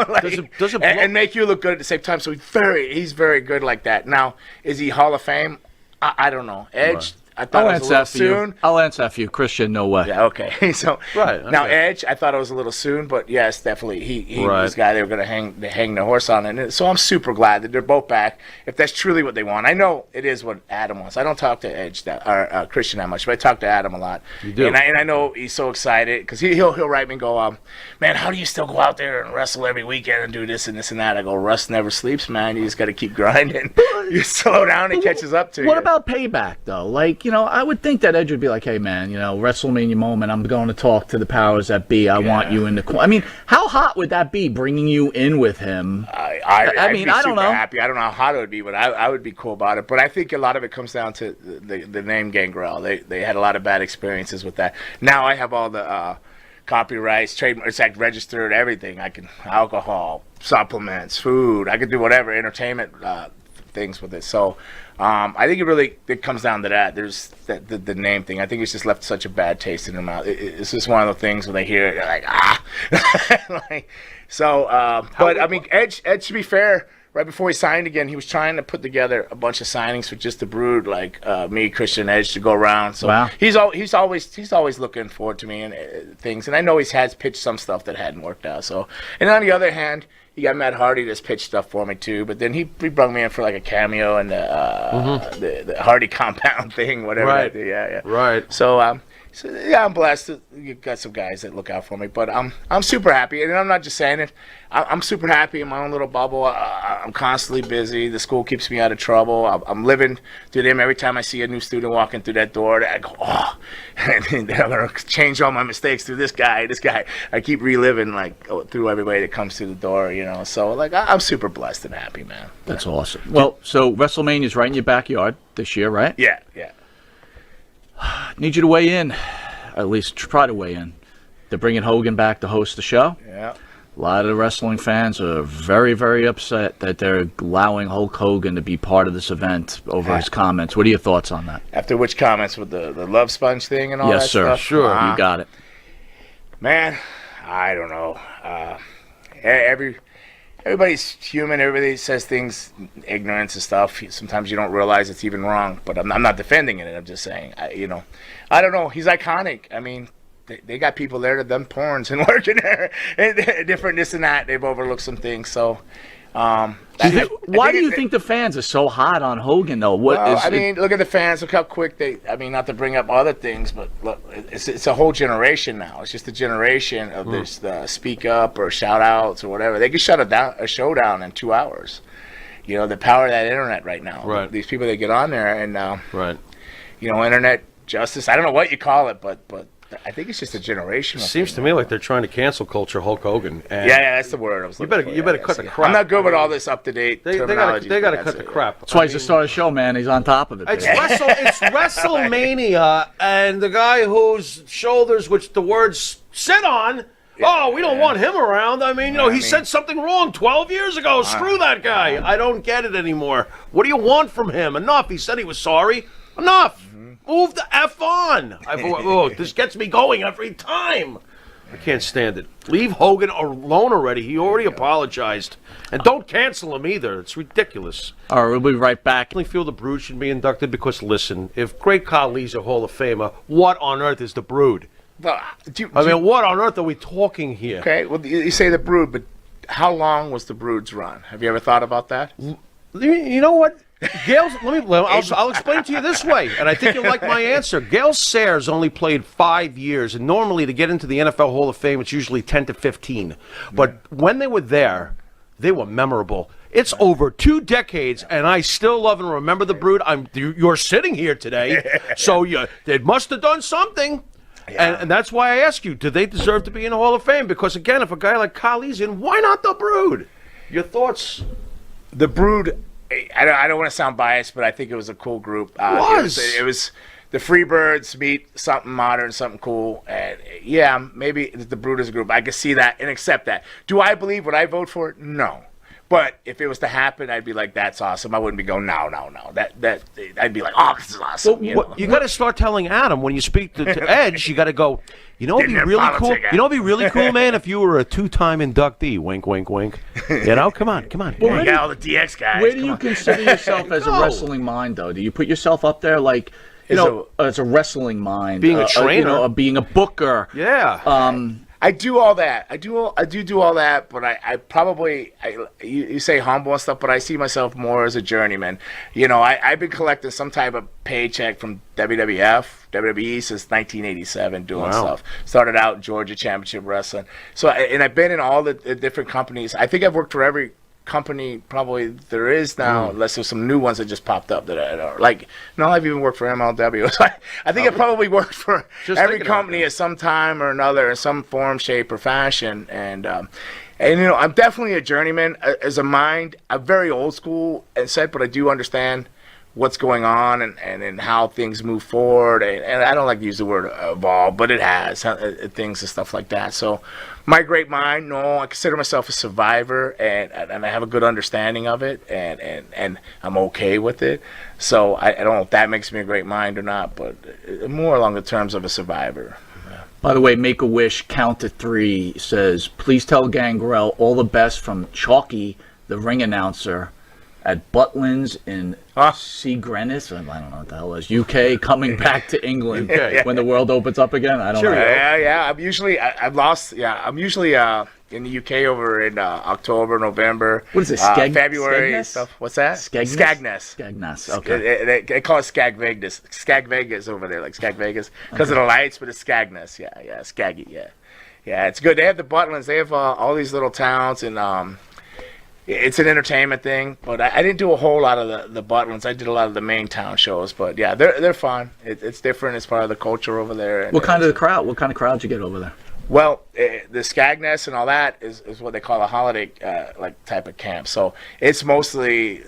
Does it and make you look good at the same time. So he's very good like that. Now, is he Hall of Fame? I don't know. Edge. I thought I'll it was a answer little that for you. soon. I'll answer that for you. Christian, no way. Yeah, okay. So Right, now okay. Edge, I thought it was a little soon, but yes, definitely he Right. was the guy they were going to hang the horse on, and so I'm super glad that they're both back. If that's truly what they want, I know it is what Adam wants. I don't talk to Edge or Christian that much, but I talk to Adam a lot. You do. And I know he's so excited because he'll write me and go, man, how do you still go out there and wrestle every weekend and do this and this and that? I go, Russ never sleeps, man. You just got to keep grinding. You slow down, it catches up to you. What about Payback, though? I would think that Edge would be like, hey, man, WrestleMania moment, I'm going to talk to the powers that be. I want you in the corner. I mean, how hot would that be, bringing you in with him? I'd mean, be I don't super know. happy. I don't know how hot it would be, but I would be cool about it. But I think a lot of it comes down to the name Gangrel. They had a lot of bad experiences with that. Now I have all the copyrights, trademarks, it's like registered, everything. I can alcohol, supplements, food. I could do whatever entertainment things with it. So I think it comes down to that. There's the name thing. I think it's just left such a bad taste in their mouth. It's just one of the things when they hear it, they're like, but I mean, Edge, to be fair, right before he signed again, he was trying to put together a bunch of signings for just the Brood, like me, Christian, Edge, to go around. So Wow. he's always looking forward to me and things. And I know he has pitched some stuff that hadn't worked out. So, and on the other hand, you got Matt Hardy that's pitched stuff for me too. But then he brought me in for like a cameo and the Hardy compound thing, whatever. Right. Yeah. Right. So So yeah, I'm blessed. You got some guys that look out for me, but I'm super happy, and I'm not just saying it. I'm super happy in my own little bubble. I'm constantly busy. The school keeps me out of trouble. I'm living through them. Every time I see a new student walking through that door, I go, oh, and they're gonna change all my mistakes through this guy. I keep reliving through everybody that comes through the door. So I'm super blessed and happy, man. That's awesome. Well, so WrestleMania's right in your backyard this year, right? Yeah. Need you to weigh in, at least try to weigh in. They're bringing Hogan back to host the show. Yeah. A lot of the wrestling fans are very, very upset that they're allowing Hulk Hogan to be part of this event over his comments. What are your thoughts on that? After which comments with the love sponge thing and all that Yes, sir. stuff? Sure, you got it. Man, I don't know. Everybody's human. Everybody says things, ignorance and stuff. Sometimes you don't realize it's even wrong. But I'm not defending it. I'm just saying, I don't know. He's iconic. I mean, they got people there that done porns and working there, and different this and that. They've overlooked some things. So, why do you think the fans are so hot on Hogan, though? Look at the fans. Look how quick not to bring up other things, but look, it's a whole generation now. It's just a generation of this speak up or shout outs or whatever. They can shut a show down in 2 hours. The power of that internet right now. Right. These people that get on there and, Right. Internet justice. I don't know what you call it, but I think it's just a generational. Seems to me like they're trying to cancel culture Hulk Hogan. And yeah, that's the word I was looking for. You better cut the crap. I'm not good with all this up-to-date terminology. They got to cut the crap. That's why he's the star of the show, man. He's on top of it. It's WrestleMania, and the guy whose shoulders, which the words sit on, we don't want him around. I mean, he said something wrong 12 years ago. Screw that guy. I don't get it anymore. What do you want from him? Enough. He said he was sorry. Enough. Move the F on. This gets me going every time. I can't stand it. Leave Hogan alone already. He already apologized. And don't cancel him either. It's ridiculous. All right, we'll be right back. I feel the Brood should be inducted because, listen, if Great Khali's a Hall of Famer, what on earth is the Brood? Well, what on earth are we talking here? Okay, well, you say the Brood, but how long was the Brood's run? Have you ever thought about that? You know what? I'll explain to you this way, and I think you'll like my answer. Gale Sayers only played 5 years, and normally to get into the NFL Hall of Fame, it's usually 10 to 15. But when they were there, they were memorable. It's over 2 decades, and I still love and remember the Brood. You're sitting here today, so they must have done something. Yeah. And that's why I ask you, do they deserve to be in the Hall of Fame? Because, again, if a guy like Khali's in, why not the Brood? Your thoughts? The Brood... I don't want to sound biased, but I think it was a cool group. It was the Freebirds meet something modern, something cool. And maybe the Brood is a group. I can see that and accept that. Do I believe? Would I vote for it? No. But if it was to happen, I'd be like, "That's awesome." I wouldn't be going, "No." That I'd be like, "Oh, this is awesome." Well, you got to start telling Adam when you speak to Edge. You got to go. It'd be really cool. It'd be really cool, man, if you were a 2-time inductee. Wink, wink, wink. Come on. Well, all the DX guys. Where do you consider yourself as a wrestling mind, though? Do you put yourself up there like, as a wrestling mind, being a trainer, being a booker? Yeah. I do all that. I do all that, but I probably you say humble and stuff, but I see myself more as a journeyman. I've been collecting some type of paycheck from WWE since 1987 doing stuff. Started out Georgia Championship Wrestling. So and I've been in all the different companies. I think I've worked for every company probably there is now, unless there's some new ones that just popped up that are like. No, I've even worked for MLW. So I think I probably worked for every company at some time or another in some form, shape, or fashion. And I'm definitely a journeyman as a mind. I'm very old school and said, but I do understand what's going on and how things move forward. And I don't like to use the word evolve, but it has things and stuff like that. So my great mind, no, I consider myself a survivor and I have a good understanding of it and I'm okay with it. So I don't know if that makes me a great mind or not, but more along the terms of a survivor. By the way, Make-A-Wish Count to 3 says, please tell Gangrel all the best from Chalky, the ring announcer, at Butlins in Seagrenis, I don't know what the hell it is, UK, coming back to England when the world opens up again. I don't know. Yeah. I'm usually in the UK over in October, November. What is it, February Skegness? stuff. What's that? Skegness? Skegness. Skegness, okay. They call it Skag Vegas. Skag Vegas over there, like Skag Vegas, because of the lights, but it's Skegness. Yeah, Skaggy. Yeah, it's good. They have the Butlins. They have all these little towns, and it's an entertainment thing. But I didn't do a whole lot of the Butlins. I did a lot of the main town shows. But yeah, they're fun. It's different. It's part of the culture over there. And What kind of crowd you get over there? Well, the Skegness and all that is what they call a holiday like type of camp. So it's mostly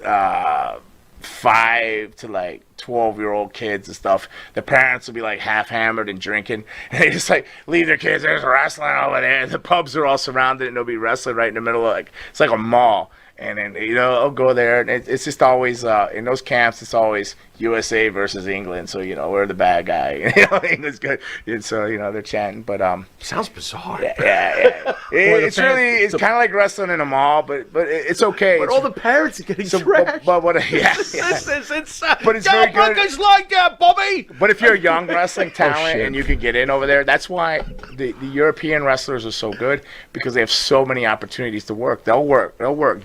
5 to like 12-year-old kids and stuff. The parents will be like half hammered and drinking, and they just like leave their kids. There's wrestling over there. The pubs are all surrounded, and they'll be wrestling right in the middle of it's like a mall. And then I'll go there, and it's just always in those camps. It's always USA versus England. So we're the bad guy. England's good, and so they're chanting. But Sounds bizarre. yeah. It's kind of like wrestling in a mall, but it's okay. But all the parents are getting So, trashed. but what? Yeah. This is insane. But it's Go very good. Broncos like that, Bobby. But if you're a young wrestling talent shit. and you can get in over there, that's why the European wrestlers are so good, because they have so many opportunities to work. They'll work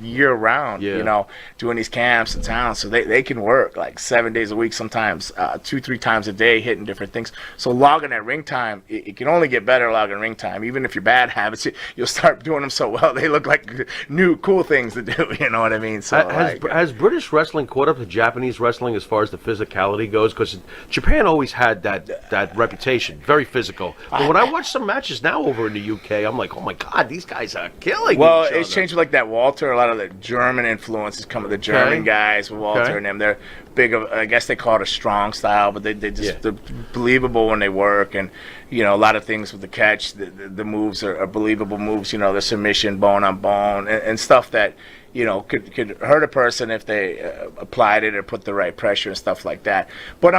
year round, Yeah. doing these camps in town. So they can work like 7 days a week, sometimes 2-3 times a day, hitting different things. So logging at ring time, it can only get better logging ring time. Even if you're bad habits, you'll start doing them so well. They look like new cool things to do. You know what I mean? So Has British wrestling caught up to Japanese wrestling as far as the physicality goes? Because Japan always had that reputation, very physical. But when I watch some matches now over in the UK, I'm like, oh my God, these guys are killing Well, each other. it's changed like that. Walter, a lot of the German influences come with the German guys with Walter Okay. and them. They're big of, I guess they call it a strong style, but they're believable when they work, and a lot of things with the catch, the moves are believable moves. The submission, bone on bone, and stuff that could hurt a person if they applied it or put the right pressure and stuff like that. But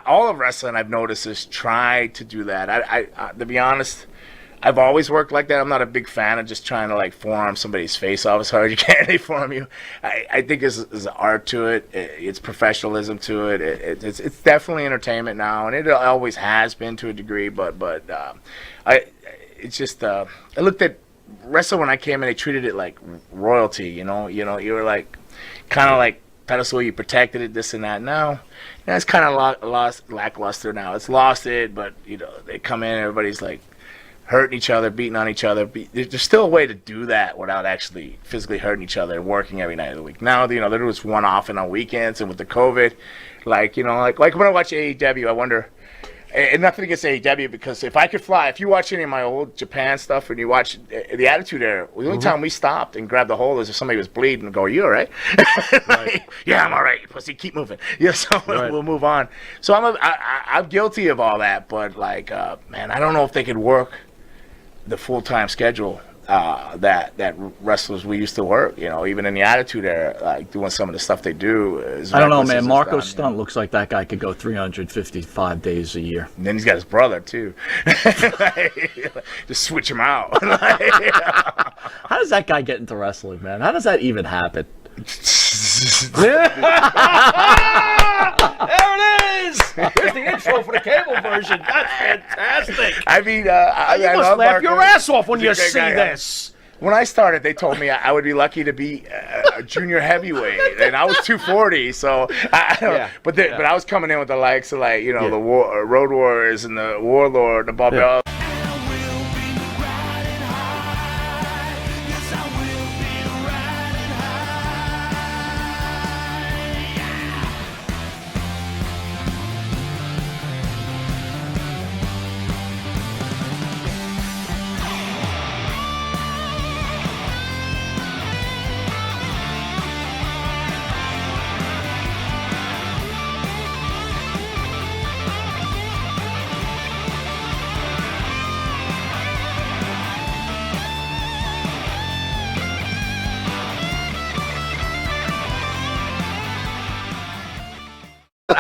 all of wrestling I've noticed is try to do that. I to be honest, I've always worked like that. I'm not a big fan of just trying to like forearm somebody's face off as hard as you can. They forearm you. I think there's an art to it. It's professionalism to it. It's definitely entertainment now, and it always has been to a degree. But I looked at wrestling when I came in. They treated it like royalty. You were like kind of like pedestal. You protected it, this and that. Now it's kind of lost lackluster now. It's lost it, but they come in, everybody's like hurting each other, beating on each other. There's still a way to do that without actually physically hurting each other and working every night of the week. Now, there was one off and on weekends, and with the COVID, like when I watch AEW, I wonder, and nothing against AEW, because if I could fly, if you watch any of my old Japan stuff and you watch the Attitude Era, the only time we stopped and grabbed the hold is if somebody was bleeding and go, "Are you all right?" Right. Yeah, I'm all right, pussy, keep moving. Yeah, so we'll move on. So I'm guilty of all that, but man, I don't know if they could work the full-time schedule that wrestlers we used to work, even in the Attitude Era, like doing some of the stuff they do. I don't know, man. Marco Stunt looks like that guy could go 355 days a year. And then he's got his brother too. Just switch him out. How does that guy get into wrestling, man? How does that even happen? There it is! Here's the intro for the cable version. That's fantastic. I mean, You I must love laugh Marco. your ass off when you He's a see great guy. this. When I started, they told me I would be lucky to be a junior heavyweight, and I was 240. So, but I was coming in with the likes of the Road Warriors and the Warlord, the Bob Bell.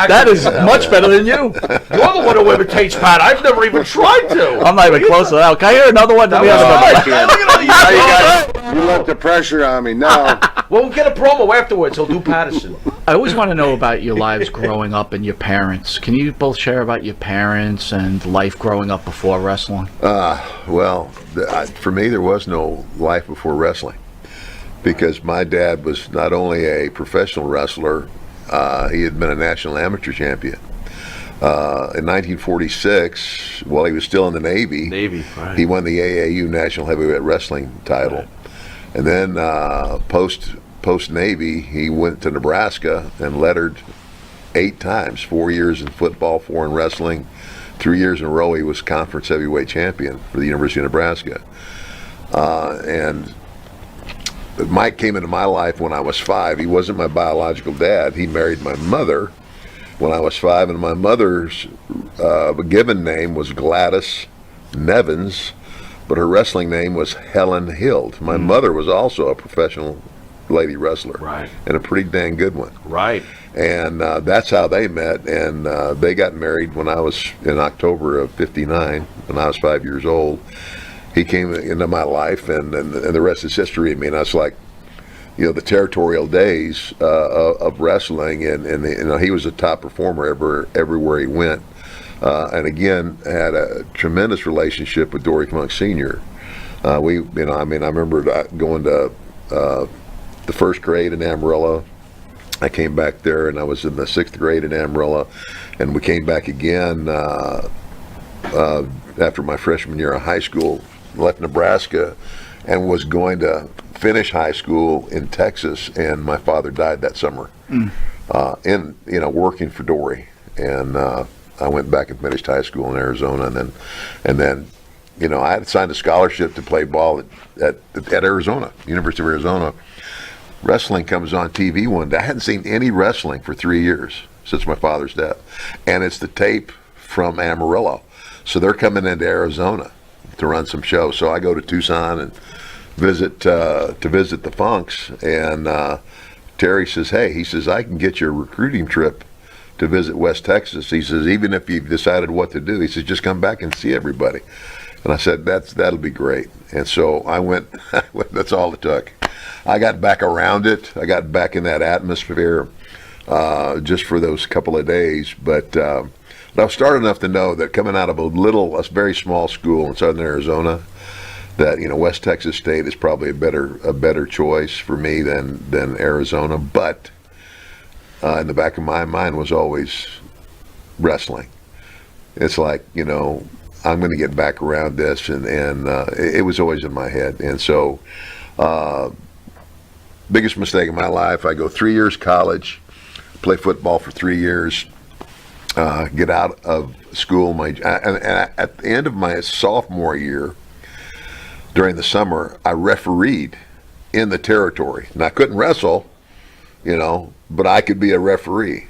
That is much better than you. You're the one who imitates Pat. I've never even tried to. I'm not even close to that. Can I hear another one? That We was have another good. one. Look at all these Now you left the pressure on me. Now Well, we'll get a promo afterwards. He'll do Patterson. I always want to know about your lives growing up and your parents. Can you both share about your parents and life growing up before wrestling? For me, there was no life before wrestling, because my dad was not only a professional wrestler, he had been a national amateur champion. In 1946, while he was still in the Navy, right. he won the AAU National Heavyweight Wrestling title. Right. And then post Navy, he went to Nebraska and lettered 8 times, 4 years in football, 4 in wrestling. 3 years in a row, he was conference heavyweight champion for the University of Nebraska. And Mike came into my life when I was 5. He wasn't my biological dad. He married my mother when I was 5, and my mother's given name was Gladys Nevins, but her wrestling name was Helen Hild. My mother was also a professional lady wrestler, Right. and a pretty dang good one. Right. And that's how they met, and they got married when I was in October of '59, when I was 5 years old. He came into my life, and the rest is history. I mean, that's like, the territorial days of wrestling, and he was a top performer everywhere he went. And again, had a tremendous relationship with Dory Funk Sr. I remember going to the first grade in Amarillo. I came back there, and I was in the 6th grade in Amarillo, and we came back again after my freshman year of high school. Left Nebraska and was going to finish high school in Texas, and my father died that summer. Working for Dory, and I went back and finished high school in Arizona, and then I had signed a scholarship to play ball at Arizona, University of Arizona. Wrestling comes on TV one day. I hadn't seen any wrestling for 3 years since my father's death, and it's the tape from Amarillo. So they're coming into Arizona to run some shows. So I go to Tucson and visit the Funks, and Terry says, "Hey," he says, "I can get your recruiting trip to visit West Texas." He says, "Even if you've decided what to do," he says, "just come back and see everybody." And I said, that'll be great. And so I went. That's all it took. I got back around it. I got back in that atmosphere just for those couple of days. But I was smart enough to know that coming out of a very small school in southern Arizona, that West Texas State is probably a better choice for me than Arizona. But in the back of my mind was always wrestling. It's like, I'm going to get back around this, and it was always in my head. And so biggest mistake in my life, I go 3 years college, play football for 3 years, get out of school. And at the end of my sophomore year, during the summer, I refereed in the territory. And I couldn't wrestle, but I could be a referee.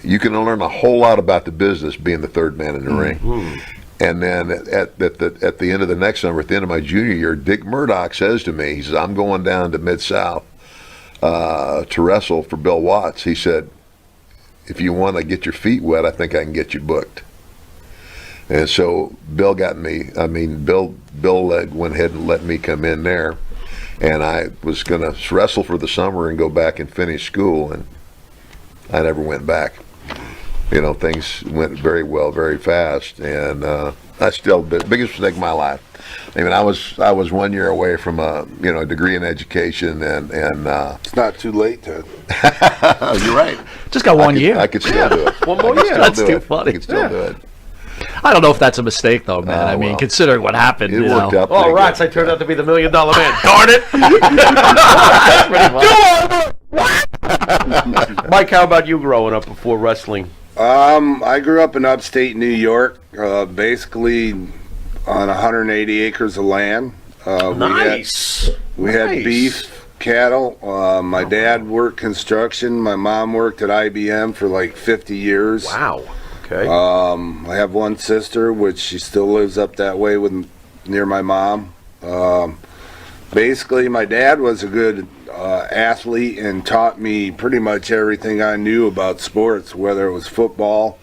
You can learn a whole lot about the business being the third man in the ring. And then at the end of the next summer, at the end of my junior year, Dick Murdoch says to me, he says, "I'm going down to Mid-South to wrestle for Bill Watts." He said, "If you want to get your feet wet, I think I can get you booked." And so Bill got me. Bill went ahead and let me come in there, and I was going to wrestle for the summer and go back and finish school, and I never went back. Things went very well, very fast, and I still the biggest mistake of my life. I was 1 year away from a degree in education, and It's not too late, Ted. you're right. Just got 1 year. I could still do it. One more year. That's too funny. I could still do it. I don't know if that's a mistake, though, man. Well, considering what happened, It worked out. Oh, pretty rats! good. I turned out to be the $1 million man. Darn it! Mike, how about you growing up before wrestling? I grew up in upstate New York, basically on 180 acres of land. Nice. We had Nice. beef, cattle. My dad worked construction. My mom worked at IBM for like 50 years. Wow. Okay. I have one sister, which she still lives up that way near my mom. Basically, my dad was a good athlete and taught me pretty much everything I knew about sports, whether it was football.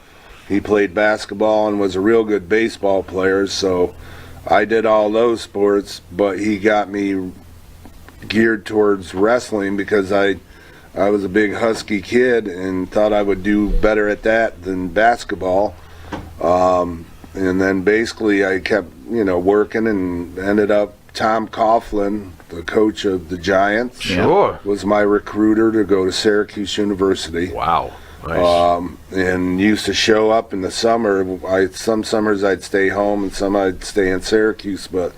He played basketball and was a real good baseball player, so I did all those sports, but he got me geared towards wrestling because I I was a big husky kid and thought I would do better at that than basketball. And then basically I kept, working and ended up Tom Coughlin, the coach of the Giants, Sure. was my recruiter to go to Syracuse University. Wow. Nice. And used to show up in the summer. Some summers I'd stay home and some I'd stay in Syracuse, but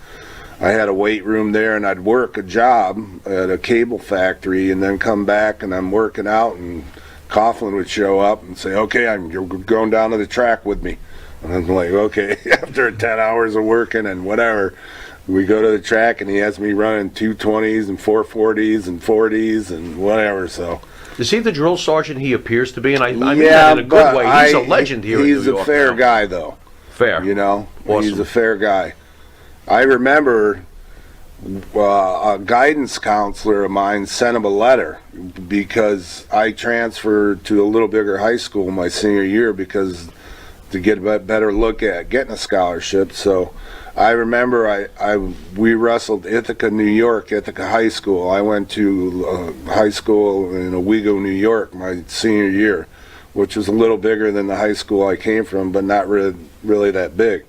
I had a weight room there and I'd work a job at a cable factory and then come back and I'm working out and Coughlin would show up and say, okay, you're going down to the track with me. And I'm like, okay, after 10 hours of working and whatever, we go to the track and he has me running 220s and 440s and 40s and whatever, so. Is he the drill sergeant he appears to be? And I mean that in a good way. He's a legend here in New York. He's a fair guy, though. Fair. Awesome. He's a fair guy. I remember a guidance counselor of mine sent him a letter because I transferred to a little bigger high school my senior year because to get a better look at getting a scholarship. So I remember we wrestled Ithaca, New York, Ithaca High School. I went to high school in Owego, New York, my senior year, which was a little bigger than the high school I came from, but not really that big.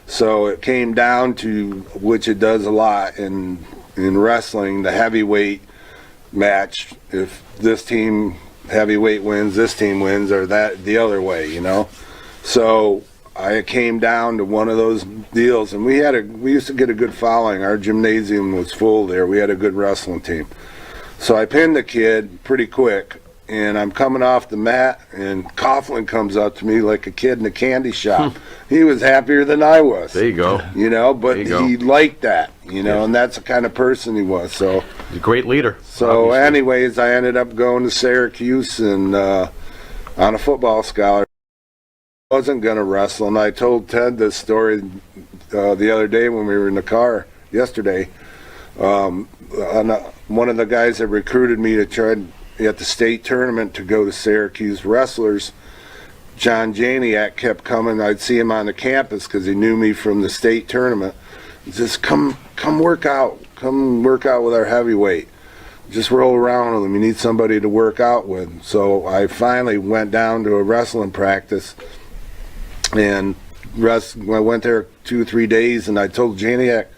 So it came down to, which it does a lot in wrestling, the heavyweight match. If this team heavyweight wins, this team wins, or that the other way, So I came down to one of those deals, and we used to get a good following. Our gymnasium was full there. We had a good wrestling team. So I pinned the kid pretty quick, and I'm coming off the mat, and Coughlin comes up to me like a kid in a candy shop. He was happier than I was. There you go. But he liked that, and that's the kind of person he was. So he's a great leader. So obviously. anyways, I ended up going to Syracuse and on a football scholarship. Wasn't going to wrestle, and I told Ted this story the other day when we were in the car yesterday. One of the guys that recruited me to try at the state tournament to go to Syracuse Wrestlers, John Janiak, kept coming. I'd see him on the campus because he knew me from the state tournament. He says, come work out with our heavyweight. Just roll around with him. You need somebody to work out with. So I finally went down to a wrestling practice. And I went there 2 or 3 days, and I told Janiak,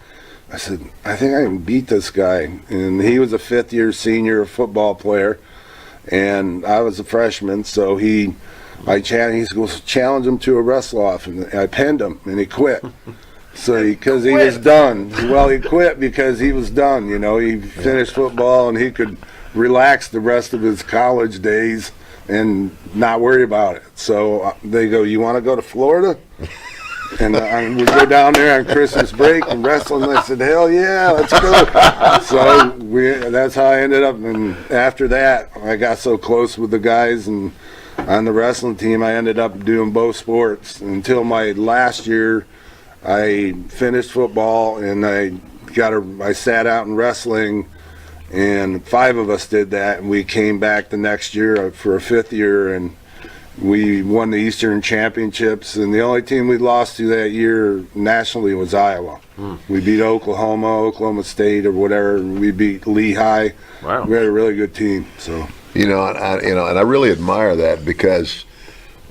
I said, I think I can beat this guy. And he was a fifth-year senior football player, and I was a freshman. So he goes, challenge him to a wrestle-off, and I pinned him, and he quit. So because he was done. Well, he quit because he was done. He finished football, and he could relax the rest of his college days and not worry about it. So they go, you want to go to Florida? And we go down there on Christmas break and wrestle. And I said, hell yeah, let's go. So that's how I ended up. And after that, I got so close with the guys and on the wrestling team, I ended up doing both sports until my last year. I finished football and I sat out in wrestling. And 5 of us did that, and we came back the next year for a 5th year, and we won the Eastern Championships. And the only team we lost to that year nationally was Iowa. We beat Oklahoma State, or whatever. We beat Lehigh. Wow. We had a really good team. So And I really admire that because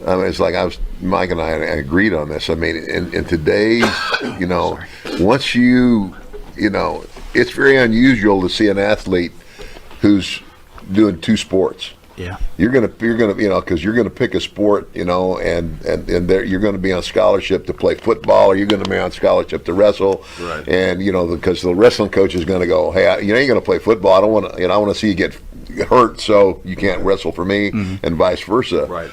it's like Mike and I agreed on this. I mean, in today's, once it's very unusual to see an athlete who's doing 2 sports. Yeah. You're gonna, because you're gonna pick a sport, and you're gonna be on scholarship to play football, or you're gonna be on scholarship to wrestle. Right. And because the wrestling coach is gonna go, hey, you ain't gonna play football. I don't want to, I want to see you get hurt, so you can't wrestle for me, and vice versa. Right.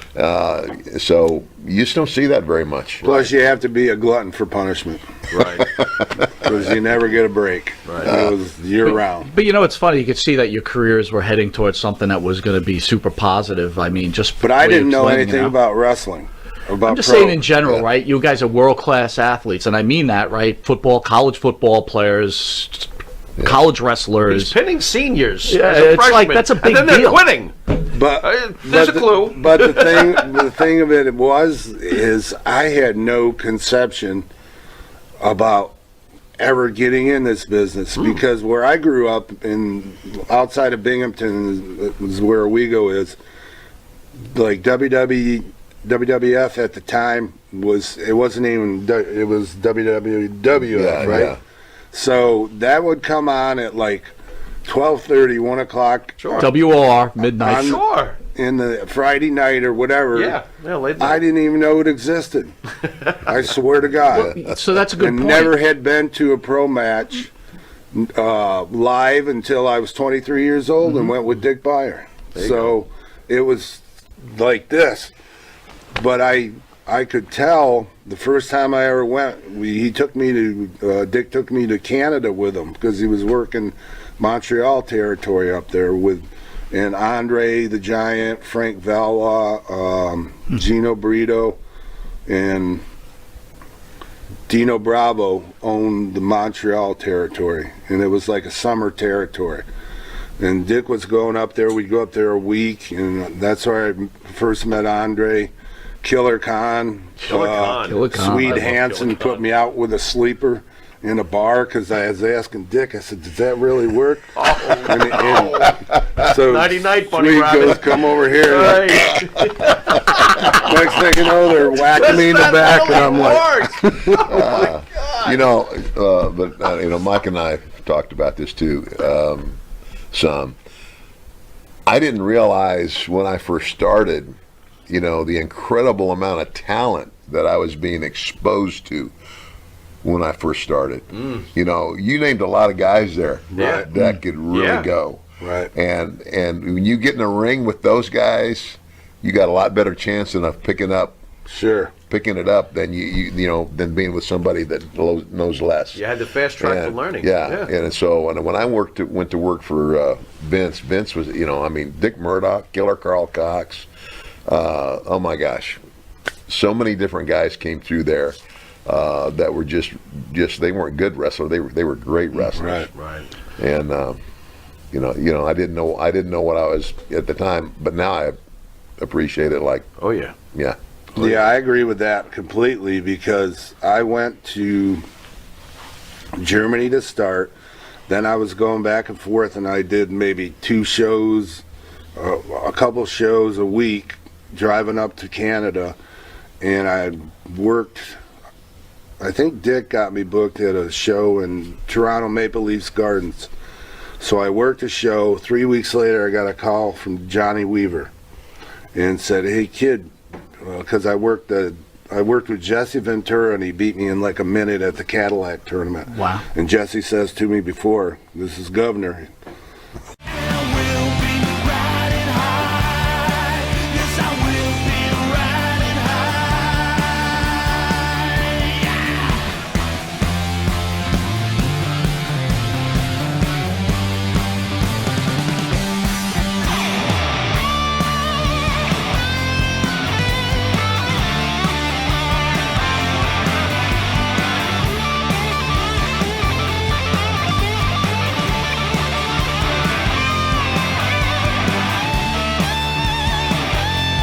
So you just don't see that very much. plus, you have to be a glutton for punishment Right. because you never get a break. Right. It was year round. But it's funny. You could see that your careers were heading towards something that was going to be super positive. I mean, But I didn't know anything about wrestling. I'm just saying in general, right? You guys are world-class athletes, and I mean that, right? College football players, college wrestlers. He's pinning seniors. Yeah, as a it's freshman, like, that's a big and then they're deal. quitting. But There's a clue. But the thing of it is I had no conception about ever getting in this business because where I grew up in outside of Binghamton is where Owego is. Like WWF at the time was WWF, right? Yeah. So that would come on at like 12:30, 1 o'clock. WOR, midnight. Sure. In the Friday night or whatever. Yeah, late night. I didn't even know it existed. I swear to God. So that's a good and point. never had been to a pro match live until I was 23 years old and went with Dick Beyer. So it was like this. But I could tell the first time I ever went, Dick took me to Canada with him because he was working Montreal territory up there and Andre the Giant, Frank Valois, Gino Brito, and Dino Bravo owned the Montreal territory, and it was like a summer territory. And Dick was going up there. We'd go up there a week, and that's where I first met Andre. Killer Khan. Killer Khan. Killer Khan. Swede I love Hansen Killer put Khan. me out with a sleeper in a bar because I was asking Dick. I said, "Does that really work?" So Nighty night, Bunny Swede Rabbit. goes, "Come over here." Right. Next thing you know, they're whacking me in the back, and I'm like, Mike and I talked about this too. Some. I didn't realize when I first started, the incredible amount of talent that I was being exposed to when I first started. You named a lot of guys there Yeah. that could really Yeah. go. right. And when you get in a ring with those guys, you got a lot better chance of picking it up than than being with somebody that knows less. You had the fast track to learning. Yeah. And so when I went to work for Vince was, Dick Murdoch, Killer Carl Cox, oh my gosh, so many different guys came through there that were just they weren't good wrestlers, they were great wrestlers. Right. And I didn't know what I was at the time, but now I appreciate it. Like, Oh, yeah. yeah. Yeah, I agree with that completely because I went to Germany to start. Then I was going back and forth, and I did maybe 2 shows, a couple shows a week, driving up to Canada. And I worked, I think Dick got me booked at a show in Toronto Maple Leafs Gardens. So I worked a show. 3 weeks later, I got a call from Johnny Weaver and said, "Hey, kid," because I worked with Jesse Ventura, and he beat me in like a minute at the Cadillac tournament. Wow. And Jesse says to me before, "This is Governor.